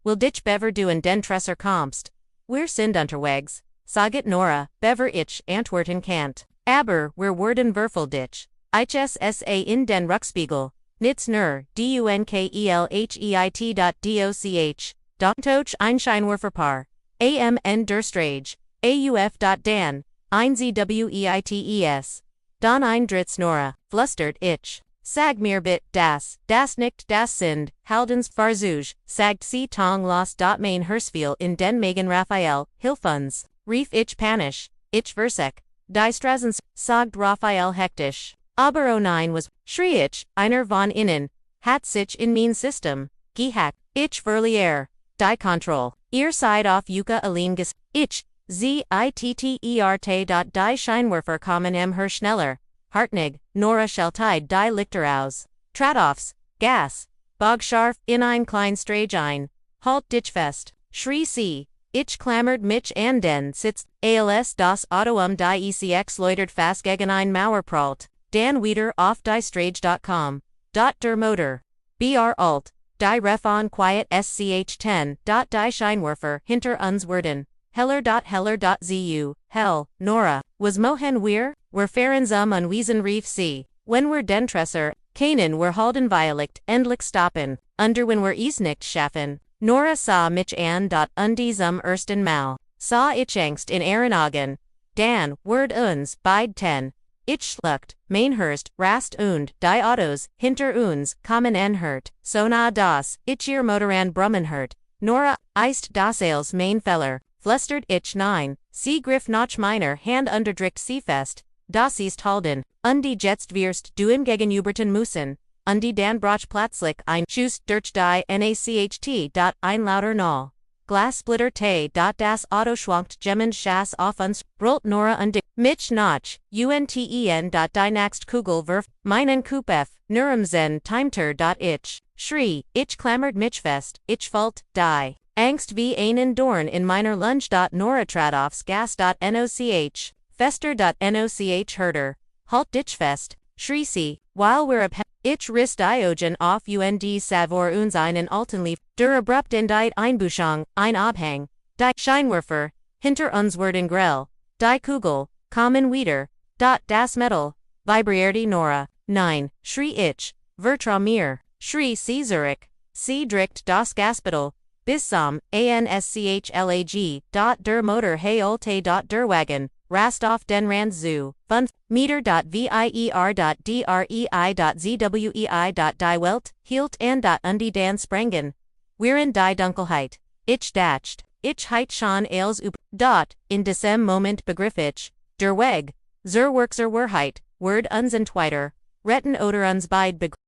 will dich bever du den Tresser kommst, wir sind unterwegs, saget Nora, bever ich antworten kannt, aber wir werden dich, IHSSA in den Rückspiegel, nits nur, dunkelheit.doch, doch ein Scheinwerfer paar, AMN der Strage, AUF.dan, einzweites. Don Eindritz Nora, flustert ich. Sag mir bit das nicht das sind, Haldens Farzuge, sagt sie Tong los mein Hersfeel in den Megan Raphael, Hilfuns, Rief ich Panisch, ich Versek, die Straßens, sagt Raphael hektisch. Aber o 9 was, schrie ich, einer von innen, hat sich in mein System, gehack, ich verliere, die Kontrolle, ihr seid auf Yuka Alingas, ich, zittert. Die Scheinwerfer kommen schneller, hartnig, Nora Scheltide die Lichter aus, Tratoffs, Gas, Bogscharf, in ein klein Strage ein, Halt dich fest, schrie sie, ich klammert mich an den Sitz, als das Auto die ECX läutert fast gegen ein Mauerpralt, Dan wieder auf die Strage.com, der Motor, br alt, die Refon quiet sch10, die Scheinwerfer hinter uns werden. Heller.zu, hell, Nora, was mohen wir fahren zum Unwiesen Rief sie, wenn wir den Tresser, keinen wir halden Violicht, endlich stoppen, under wenn wir es nicht schaffen. Nora sah mich an zum ersten Mal, sah ich Angst in ihren Augen, dann, word uns, beid ten, ich schluckt, mein Hurst, rast und, die Autos, hinter uns, kommen hört, so nah das, ich ihr Motoran brummen hört, Nora, eist das als mein Feller. Flustert ich 9, sie griff noch meiner Hand unterdrückt sie fest, das ist halden, die jetzt wirst du im Gegenüberten müssen, die dann brach plötzlich ein Schuss durch die Nacht. Ein lauter Null. Glassplitter te. Das Auto schwankt gemmend Schass auf uns, brüllt Nora mich noch, unten. Die nächst Kugel wirft, meinen Kupf, Nuremzen timter. Ich, schrie, ich klammert mich fest, ich fallt, die. Angst wie einen Dorn in meiner Lunge. Nora Tratoffs gas.noch, fester.noch herder, halt dich fest, schrie sie, while we're ich riss Diogen auf und savor uns einen Altenlief, der abrupt in die Einbuchung, ein Abhang, die Scheinwerfer, hinter uns werden grell, die Kugel, kommen wieder, das Metal, vibrierte Nora, nein, schrie ich, vertra mir, schrie sie zurück, sie drückt das Gaspedal, bis zum anschlag. Der Motor heolte. Der Wagen, rast auf den Rand zu, fun, meter.vier.drei.zwei. Die Welt, hielt an die Dan sprangen. Während die Dunkelheit, ich dacht, ich heit schon als in diesem Moment begriff ich, der Weg, zur Workser Wahrheit, word uns entweiter, retten oder uns beid begriff.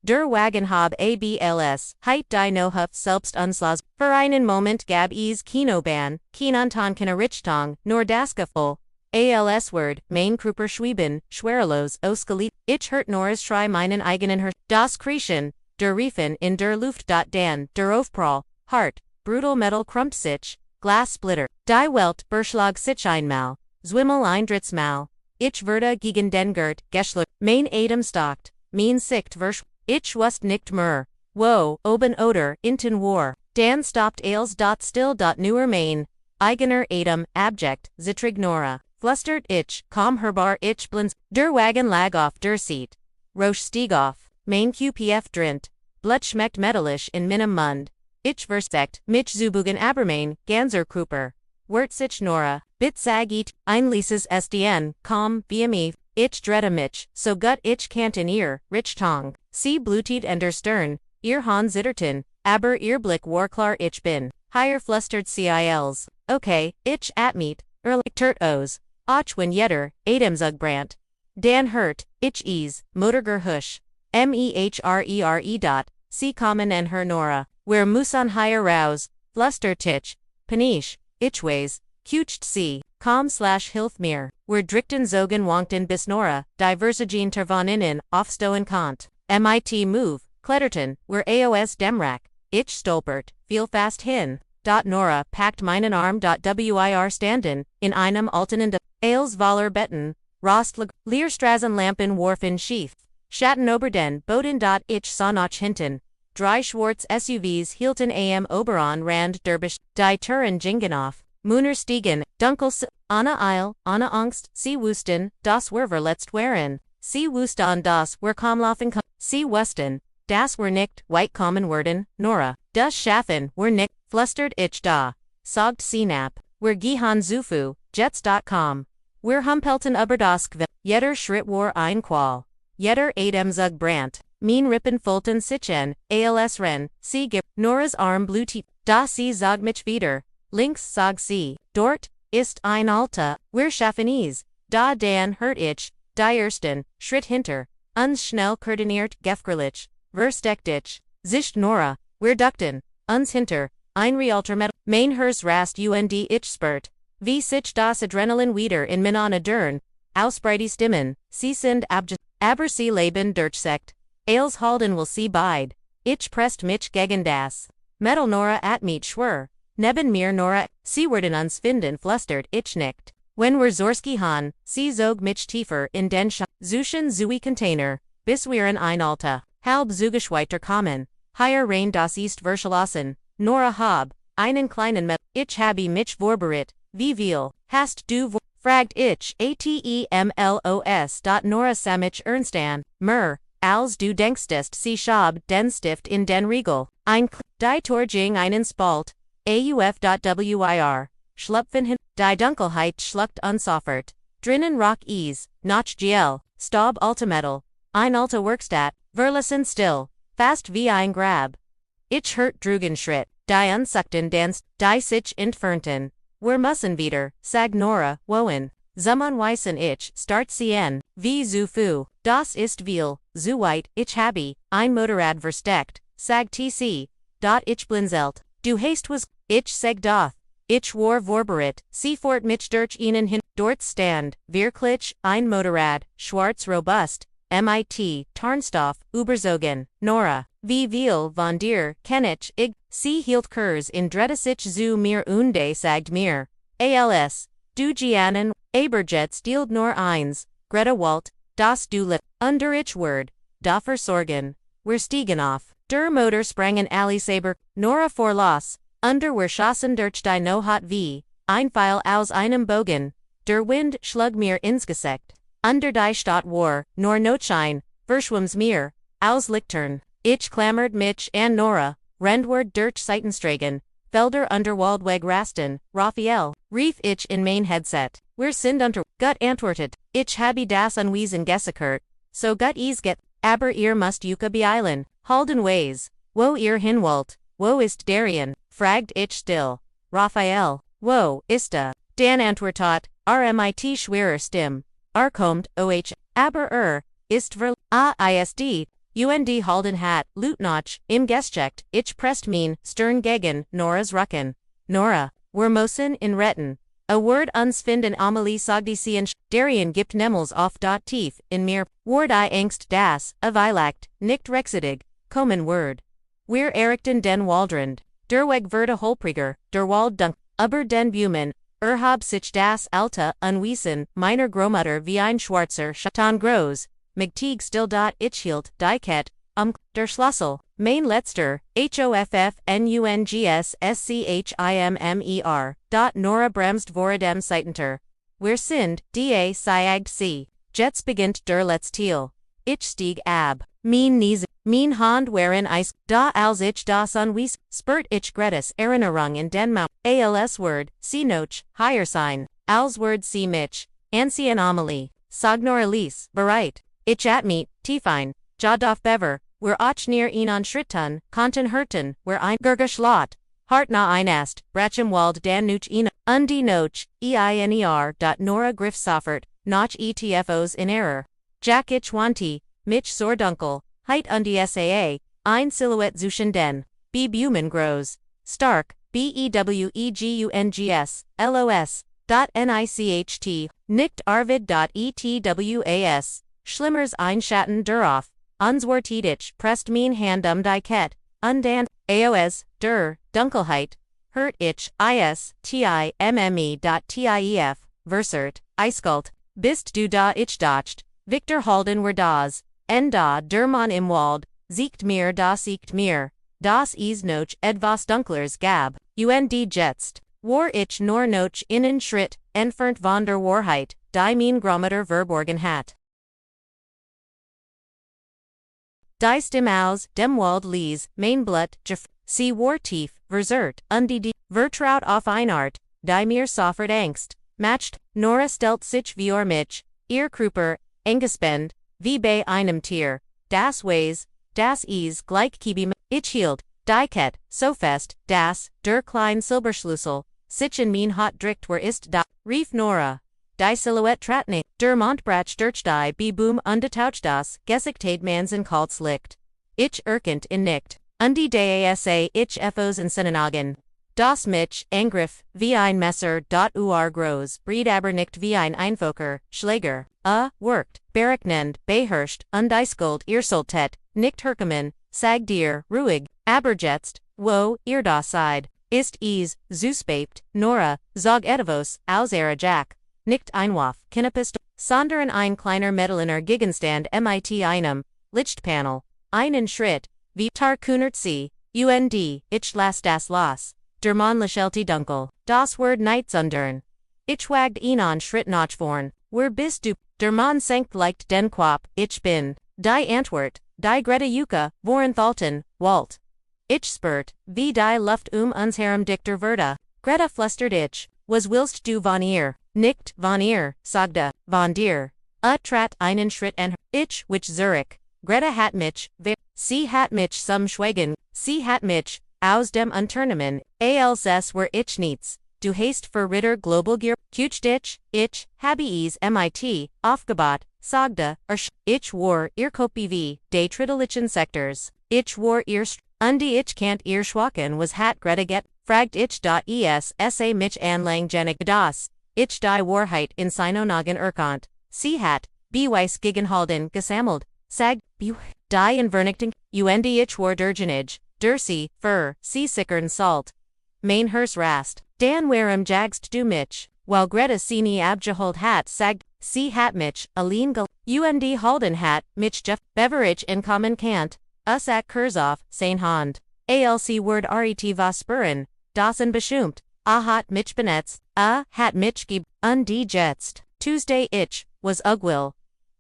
Der Wagen hab abls, heit die Nohuf selbst unslas, für einen Moment gab es Kinoban, Kinanton keine Richtung, nur das Gefühl, als Word, mein Kruper schweben, schwerelos, ausgeliet, ich hört Noras schrei meinen eigenen Hör, das Kriechen, der Riefen in der Luft. Dan, der Aufprall, hart, brutal Metal krummt sich, Glassplitter, die Welt berschlag sich einmal, Zwimmel eindrittsmal, ich werde gegen den Gert, geschluckt, mein Atem stockt, mein Sicht versch. Ich wust nicht mehr. Wo, oben oder, inten war. Dan stopped als still. Neuer mein. Eigener Atem, abject, zittrig Nora. Flustert ich, kaum hörbar ich blinz. Der Wagen lag auf der Seat. Roche stieg auf. Mein QPF drint. Blut schmeckt metallisch in meinem Mund. Ich versekt, mich zubugen Abermain, ganzer Kruper. Wert sich Nora, bit sag it, ein lieses SDN, kaum, BME. Ich drette mich, so gut ich kanten ihr, Richtong. Sie blutet and der Stern, ihr Han zitterten, aber ihr Blick war klar ich bin, higher flustered CILs, okay, ich atmeet, ehrlich turt os, och wenn jetter, Adamsugbrant. Dan hurt, ich ease, Motorger husch, mehrere. Sie kommen en her Nora, where musan higher rouse, fluster tich, panisch, ichways, kucht sie, com/hilf mir, where drichten zogen wankten bis Nora, diversigen tervoninnen, aufstoen kant. MIT move, Kletterton, where AOS Demrak, ich stolpert, viel fast hin. Nora packt meinen Arm. Wir standen, in einem alten als Waller Betten, Rostlag, Leerstraßenlampen warfen schief, Schatten ober den Boden. Ich sah noch hinten, drei schwarz SUVs hielten am Oberon Rand derbisch, die Türen gingen auf, Muner stiegen, Dunkels, Anna Eil, Anna Angst, Sie wussten, das wir letzt waren. Sie wussten das, wir kaum laufen, Sie wussten, das were nicht, white common worden, Nora, das Schaffen were nicht, flustered ich da, sogt Sinap, wir gehen zufu, jets.com. Wir humpelten über das Quell, jeder Schritt war ein Qual. Jeder Adem Brandt, Mein Rippen Fulton Sichen, als Ren, sie gibt, Noras Arm Bluetooth, da sie sag mich wieder, links sag sie, dort, ist ein Alta, wir schaffen es, da dan hört ich, die ersten, Schritt hinter, uns schnell koordiniert gefährlich, versteckt ich, sich Nora, wir duckten, uns hinter, ein Realtermetal, mein rast ich spurt, wie sich das Adrenalin wieder in meine Dern, ausbreite Stimmen, sie sind aber sie leben durchsekt, als Halden will sie beid, ich presst mich gegen das, Metal Nora at mich schwör, neben mir Nora, sie werden uns finden flustert ich nicht. Wenn wir Zorski han, sie zog mich tiefer in den Zuschen Zui Container, bis wir in ein Alta, halb zugeschweiter kommen, higher rein das ist verschlossen, Nora hab, einen kleinen Met, ich habe mich vorbereitet, wie viel, hast du fragt ich, atemlos. Nora samich ernstan, als du denkstest sie schab den Stift in den Riegel, die Torjing einen Spalt, auf.wir. Schlupfen hin, die Dunkelheit schluckt unsoffert. Drinnen rock ease, nach gel, Staub Ultimetal, ein Alta Werkstatt, verlassen still, fast wie ein Grab. Ich hört drugen Schritt, die unsuckten danst, die sich entfernten. Wir müssen wieder, sag Nora, wohin. Zusammenweisen ich, start cn, wie zu fu, das ist viel, zu weit, ich habe, ein Motorrad versteckt, sag tc, dot ich blinzelt, du hast was, ich sag doth. Ich war vorbereitet, sie fort mich durch ihnen hin, dort stand, wirklich, ein Motorrad, schwarz robust, mit, Tarnstoff, überzogen, Nora, wie viel von dir, kenn ich, sie hielt Kurs in Dredesich zu mir und sagt mir, als, du Gianen, Aberjet stield nur eins, Greta Walt, das du lip, under ich word, da versorgen, wir stiegen auf, der Motor sprangen alle Saber, Nora verlas, under wir schossen durch die no hot wie, ein Pfeil aus einem Bogen, der Wind schlug mir ins Gesicht, under die Stadt war, nur Notschein, verschwimms mir, aus Lichtern, ich klammert mich an Nora, rendward durch Seitenstragen, Felder unterwaldweg rasten, Raphael, rief ich in mein Headset, wir sind unter, gut antwortet, ich habe das Unwesen gesichert, so gut es get, aber ihr müsst Yuka beeilen, halden ways, wo ihr hinwollt, wo ist Darien, fragt ich still, Raphael, wo ist Dan antwortet, RMIT schwerer Stimme, kommt, aber ist ver, ist, und halden hat, Leutnant, im Gestchecht, ich presst mein, stern gegen, Nora's Rucken. Nora, wir müssen in retten. A word uns finden Amelie sagdicien, Darien gibt Nemmels auf dot tief, in mir, word I angst das, avilact, nicht rexidig, kommen word. Wir errichten den Waldrand, der Weg verde Holpriger, der Wald dunk, aber den Bumen, hab sich das Alta, unwiesen, meiner Gromutter wie ein Schwarzer Schatan groß, Migtieg still dot ich hielt, die Ket, der Schlossel, mein letzter, hoffnungsschimmer, dot Nora bremst vor dem Seitenter. Wir sind, da siegt sie, Jets beginnt der Letztiel. Ich stieg ab, mein Hand waren Eis, da als ich das unwies, spurt ich Gretis Erinnerung in den Mount, als word, sie noch, higher sign, als word sie mich, ancien Amelie, Sognor Elise, bereit. Ich at meet, tiefein, Jadolf Bever, wir auch near ihnen Schritten, konnten hörten, wir ein Gergeschlot, hart na einast, Brachemwald dan nuch ihn, undi noch, einer. Nora Griff Soffert, noch etfos in error. Jack ich wanti, mich Sordunkel, heit undi saa, ein Silhouette zuschen den, b Bumen grows, stark, bewegungs, los, .nicht, nicht arvid.etwas, Schlimmers Einschatten darauf, unswartitich, presst mein Hand die Ket, undan, aos, Dunkelheit, hört ich, timme.tief, versert, eiskalt, bist du da ich dotcht, Victor Halden were das, da der Mann im Wald, siegt mir, das is noch etwas dunklers gab, und jetzt, war ich nur noch innen Schritt, entfernt von der Wahrheit, die mein Gromutter verborgen hat. Die Stim aus, dem Wald lies, mein Blut, sie war tief, verzert, die Vertraut auf Einart, die mir soffert Angst, matcht, Nora stelt sich vor mich, ihr Kruper, engespend, wie bei einem Tier, das Weis, das is gleich Kibi, ich hielt, die Ket, so fest, das, der klein Silberschlüssel, sich in mein hot dricht war ist da, rief Nora. Die Silhouette tratne, der Montbrach durch die be boom undetaucht das, Gesichtade mansen kalts licht. Ich erkent in nicht. Das ich fos in Synagogen. Das mich, Angriff, wie ein Messer, groß, breed aber nicht wie ein Einfoker, Schläger, workt, berechnend, beherrscht, undeiskelt, soltet, nicht herkommen, sag dir, ruhig, aber jetzt, wo, da seid, ist zuspept, Nora, zog etavos, aus Jack. Nicht einwaf, Kinnepist, sondern ein kleiner Metaliner Gegenstand mit einem Lichtpanel, einen Schritt, wie Tarkunert sie, ich las das los, der Mann lächelte dunkel, das Wort nichts undern. Ich wagd ihn an Schritt nach vorn, wer bist du, der Mann senkt leicht den Quap, ich bin, die Antwort, die Greta Yuka, Vorenthalten, Walt. Ich spurt, wie die Luft uns herum dichter Verda, Greta flustert ich, was willst du von ihr? Nicht von ihr, sagte, von dir. Trat einen Schritt en ich, which Zurich. Greta hat mich, sie hat mich zum Schweigen, sie hat mich, aus dem Unternehmen, als wär ich nichts. Du hast für Ritter Global Gear, dich, ich, habe es mit, aufgebaut, sagte, ich war ihr Kopie de trittlichen Sectors, ich war ihr ich can't ihr schwachen was hat Greta get, fragt ich sa mich anlang genig das. Ich die Wahrheit in Synagogen erkannt. Sie hat, beweis gegenhalten, gesammelt, sag, die in Vernichtung, ich war derjenige, der sie, sie sickern salt. Mein rast, dan warum jagst du mich, while Greta sie nie abgeholt hat, sagt, sie hat mich, allein halden hat, mich beverage in common kant, us at Kurzoff, sein Hand. Alc word ret was spüren, dasen beschumt. Hat mich benetzt, hat mich undigetzt. Tuesday ich, was ugwill.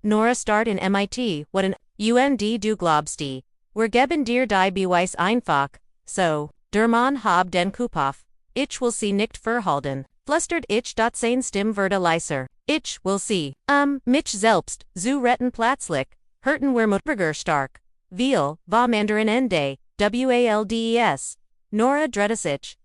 Nora start in mit, what an, du globsti. Wir geben dir die Beweis einfach, so, der Mann hab den Kupaf. Ich will sie nicht verhalten. Flustert ich sein Stim verde leiser. Ich will sie, mich selbst, zu retten plötzlich, hurten wir Mutberger stark. Viel, va Mandarin Ende, waldes. Nora dredesich,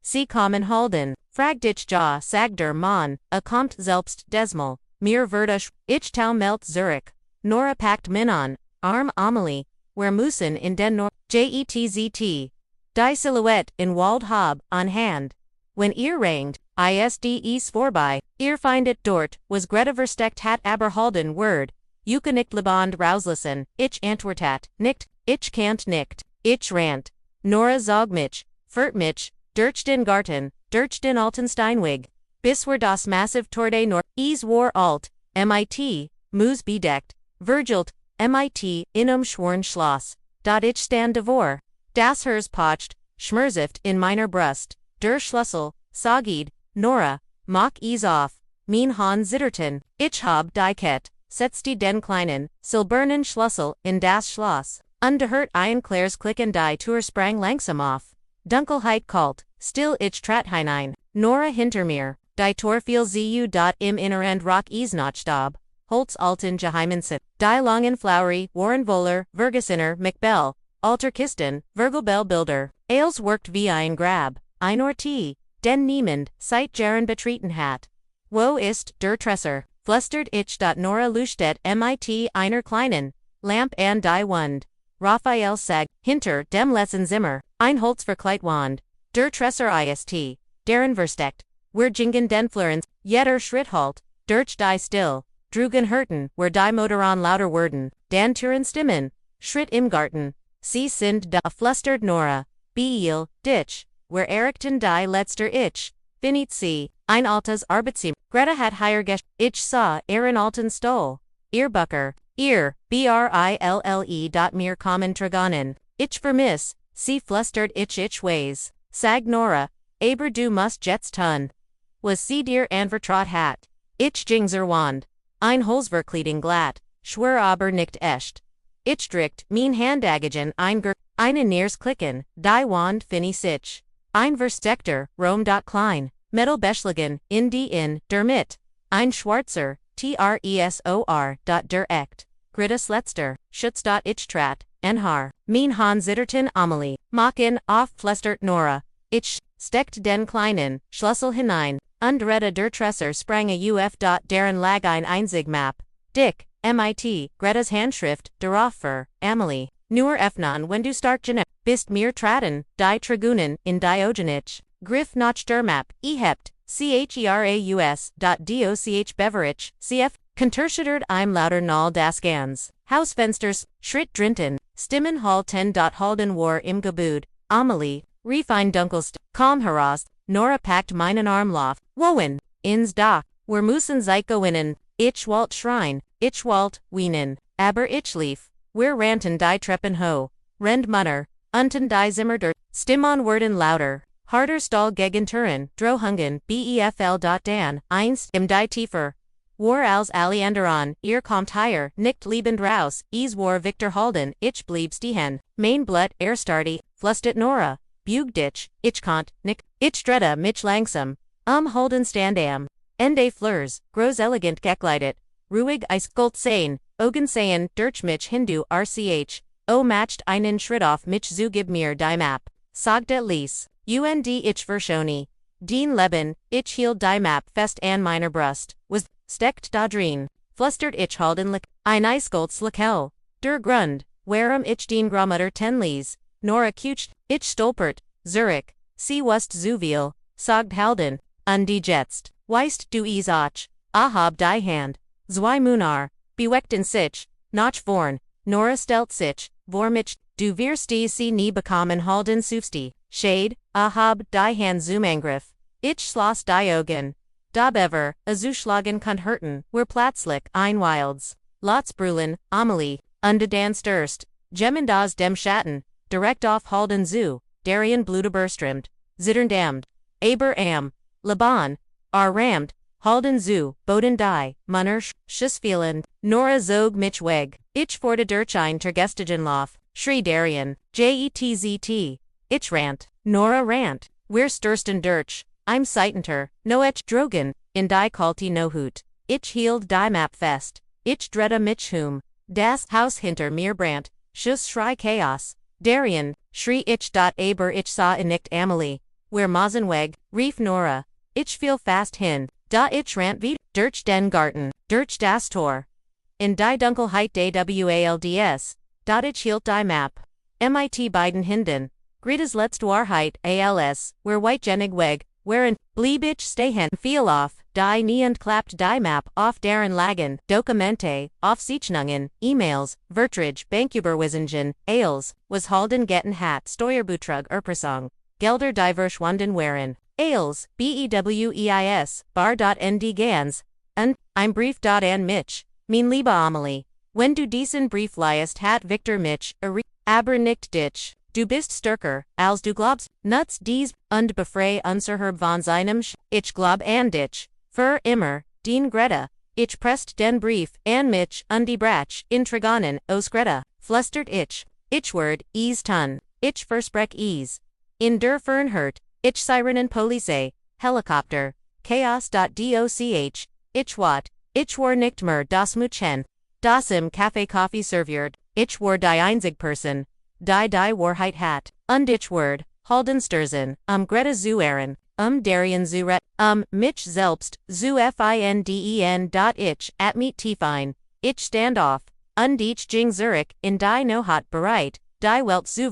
sie kommen halden, fragt ich sag der Mann, kommt selbst desmal, mir verdach, ich tau melt Zurich. Nora packt min an, arm Amelie, wer müssen in den jetzt. Die Silhouette in Wald hab, an hand. When ihr rangt, isdes vorbei, ihr findet dort, was Greta versteckt hat aber halden word, Juke nicht leband rauslassen, ich antwortat, nicht, ich can't nicht, ich rant. Nora zog mich, furt mich, durch den Garten, durch den alten Steinweg, bis wir das massiv Torde nor, war alt, mit, mus bedeckt, vergilt, mit, schworn Schloss, dort ich stand davor. Das Herz pocht, schmerzift in meiner Brust, der Schlüssel, sagid, Nora, mach es auf, mein Hahn zitterten, ich hab die Ket, setzte den kleinen, silbernen Schlüssel in das Schloss, ungehört ein Clairs Klicken die Tür sprang langsam auf. Dunkelheit kalt, still ich trat hinein, Nora hinter mir, die Tor fiel zu im Inneren rock es noch stab, Holz alten Geheimensit, die langen Flowery, Warren Voller, Vergesiner, McBell, Alter Kisten, Virgobel Bilder, Ailes worked wie ein Grab, ein Orti, den niemand, seit Jaren betreten hat. Wo ist der Tresser, flustert ich Nora Lustedt mit einer kleinen, Lamp an die Wand. Raphael sag, hinter dem letzten Zimmer, ein Holzverkleidwand, der Tresser ist, deren versteckt, wir jingen den Florens, jeder Schritt halt, durch die still, drugen hörten, wer die Motoran lauter werden, dan Türen stimmen, Schritt im Garten, sie sind da flustert Nora, beil, dich, wer erikten die letzter ich, finit sie, ein altes Arbeitszimmer, Greta hat higher gesch, ich sah, ein alten Stol, ihr Bucker, ihr, brille. Mir kommen Traganen, ich vermiss, sie flustert ich ways, sag Nora, aber du musst jetzt tun. Was sie dir anvertraut hat, ich jingser wand, ein Holzverkleiding glatt, schwör aber nicht echt. Ich dricht, mein Handagagen, einen Neers klicken, die Wand finny sich. Ein Versteckter, Rom.klein, Metal Beschlagen, in die in, der mit. Ein Schwarzer, tresor. Direkt. Grittes letzter, Schutz.ichtrat, Enhar. Mein Han Zitterten Amelie, Machen, auf Flestert Nora. Ich, steckt den kleinen, Schlussel hinein, Underetta der Tresser sprang a uf. Deren lag ein einzig Map. Dick, mit, Greta's Handschrift, darauf Amelie. Nur Fnon wenn du stark bist mir traten, die Tragunen, in Diogenich. Griff nach der Map, ehept, cheraus. Doch Beverich, cf. Konterschüttert im lauter Nall das Gans. Hausfensters, Schritt drinten, Stimmen Hall 10. Halden war im Gebud, Amelie, Refein Dunkelst, kaum heraus, Nora packt meinen Armlauf, Wohin, ins Dach, wir müssen sich gewinnen, ich walt Schrein, ich walt, wienen, aber ich lief, wir ranten die Treppen ho, rend Munner, unten die Zimmer der, Stimmon werden lauter, harder Stall gegen Turin, Drohungen, befl. Dan, einst, im die tiefer. War als Aleanderon, ihr kommt higher, nicht liebend raus, war Victor Halden, ich blieb stehen, mein Blut, starty, flustet Nora, bugditch, ich kont, nick, ich dretta mich langsam, Halden standam, ende flurs, groß elegant gekleidet, ruhig eiskalt sein, Ogen sayen, durch mich Hindu rch, matcht einen Schritt auf mich zu gib mir die Map, sagte Lies, und ich verschoni, den Leben, ich hielt die Map fest an meiner Brust, was, steckt da drin, flustert ich halden lick, ein eiskaltes Lakel, der Grund, warum ich den Grommutter 10 Lies, Nora kucht, ich stolpert, Zurich, sie wust zu viel, sagt Halden, die Jetzt, weist du es auch, hab die Hand, zwei Munar, beweckten sich, nach vorn, Nora stellt sich, vor mich, du wirst sie nie bekommen Halden sufsti, Shade, hab die Hand zum Angriff, ich schloss die Augen, da bever, zuschlagen kann hurten, wir plötzlich einwilds, Lotsbrüllen, Amelie, ungedanzt erst, Gemendas dem Schatten, direkt auf Halden zu, Darien Bluteberstrimmt, Zitterdammt, Aber am, Laban, rammt, Halden zu, Boden die, Munner, Schussfielen, Nora zog mich weg, ich wurde durch ein Tergestigenlauf, Schrie Darien, jetzt, ich rant, Nora rant, wir stürsten durch, I'm seitenter, Noech drogen, in die kalte Nohut, ich hielt die Map fest, ich dretta mich das Haus hinter mir brandt, Schuss Schrei Chaos, Darien, Schrie ich. Aber ich sah nicht Amelie, wer Mazenweg, rief Nora, ich fiel fast hin, da ich rant wie, durch den Garten, durch das Tor. In die Dunkelheit des Walds, dat ich hielt die Map, mit beiden Hinden, Greta's letzte Wahrheit, als, wer weitgenig weg, wherein, blieb ich stehen, fiel auf, die niemand klappt die Map, auf deren Lagen, Dokumente, Aufzeichnungen, E-Mails, Vertrag, Banküberweisungen, als, was Halden getten hat, Steuerbetrug Erpressung, Gelder die verschwunden waren, als, beweis, bar.nd Gans, und, ein Brief. An mich, mein liebe Amelie, wenn du diesen Brief liest hat Victor mich, aber nicht dich. Du bist stärker, als du glaubst, nuts dies, und befrei unser Herb von seinem ich glaub an dich, für immer, den Greta, ich presst den Brief, an mich, und die Brach, intriganen, aus Greta, flustert ich word, tun, ich versprech in der Fernhurt, ich Sirenen Police, Helikopter, Chaos.doch, ich wat, ich war nicht mehr das Muchen, das im Café Coffee serviert, ich war die einzig Person, die Wahrheit hat, und ich word, Halden Sturzen, Greta zu Ehren, Darien zu Ret, mich selbst, zu finden. Ich, at meet tiefein, ich stand auf, und ich ging Zurich, in die Nohat bereit, die Welt zu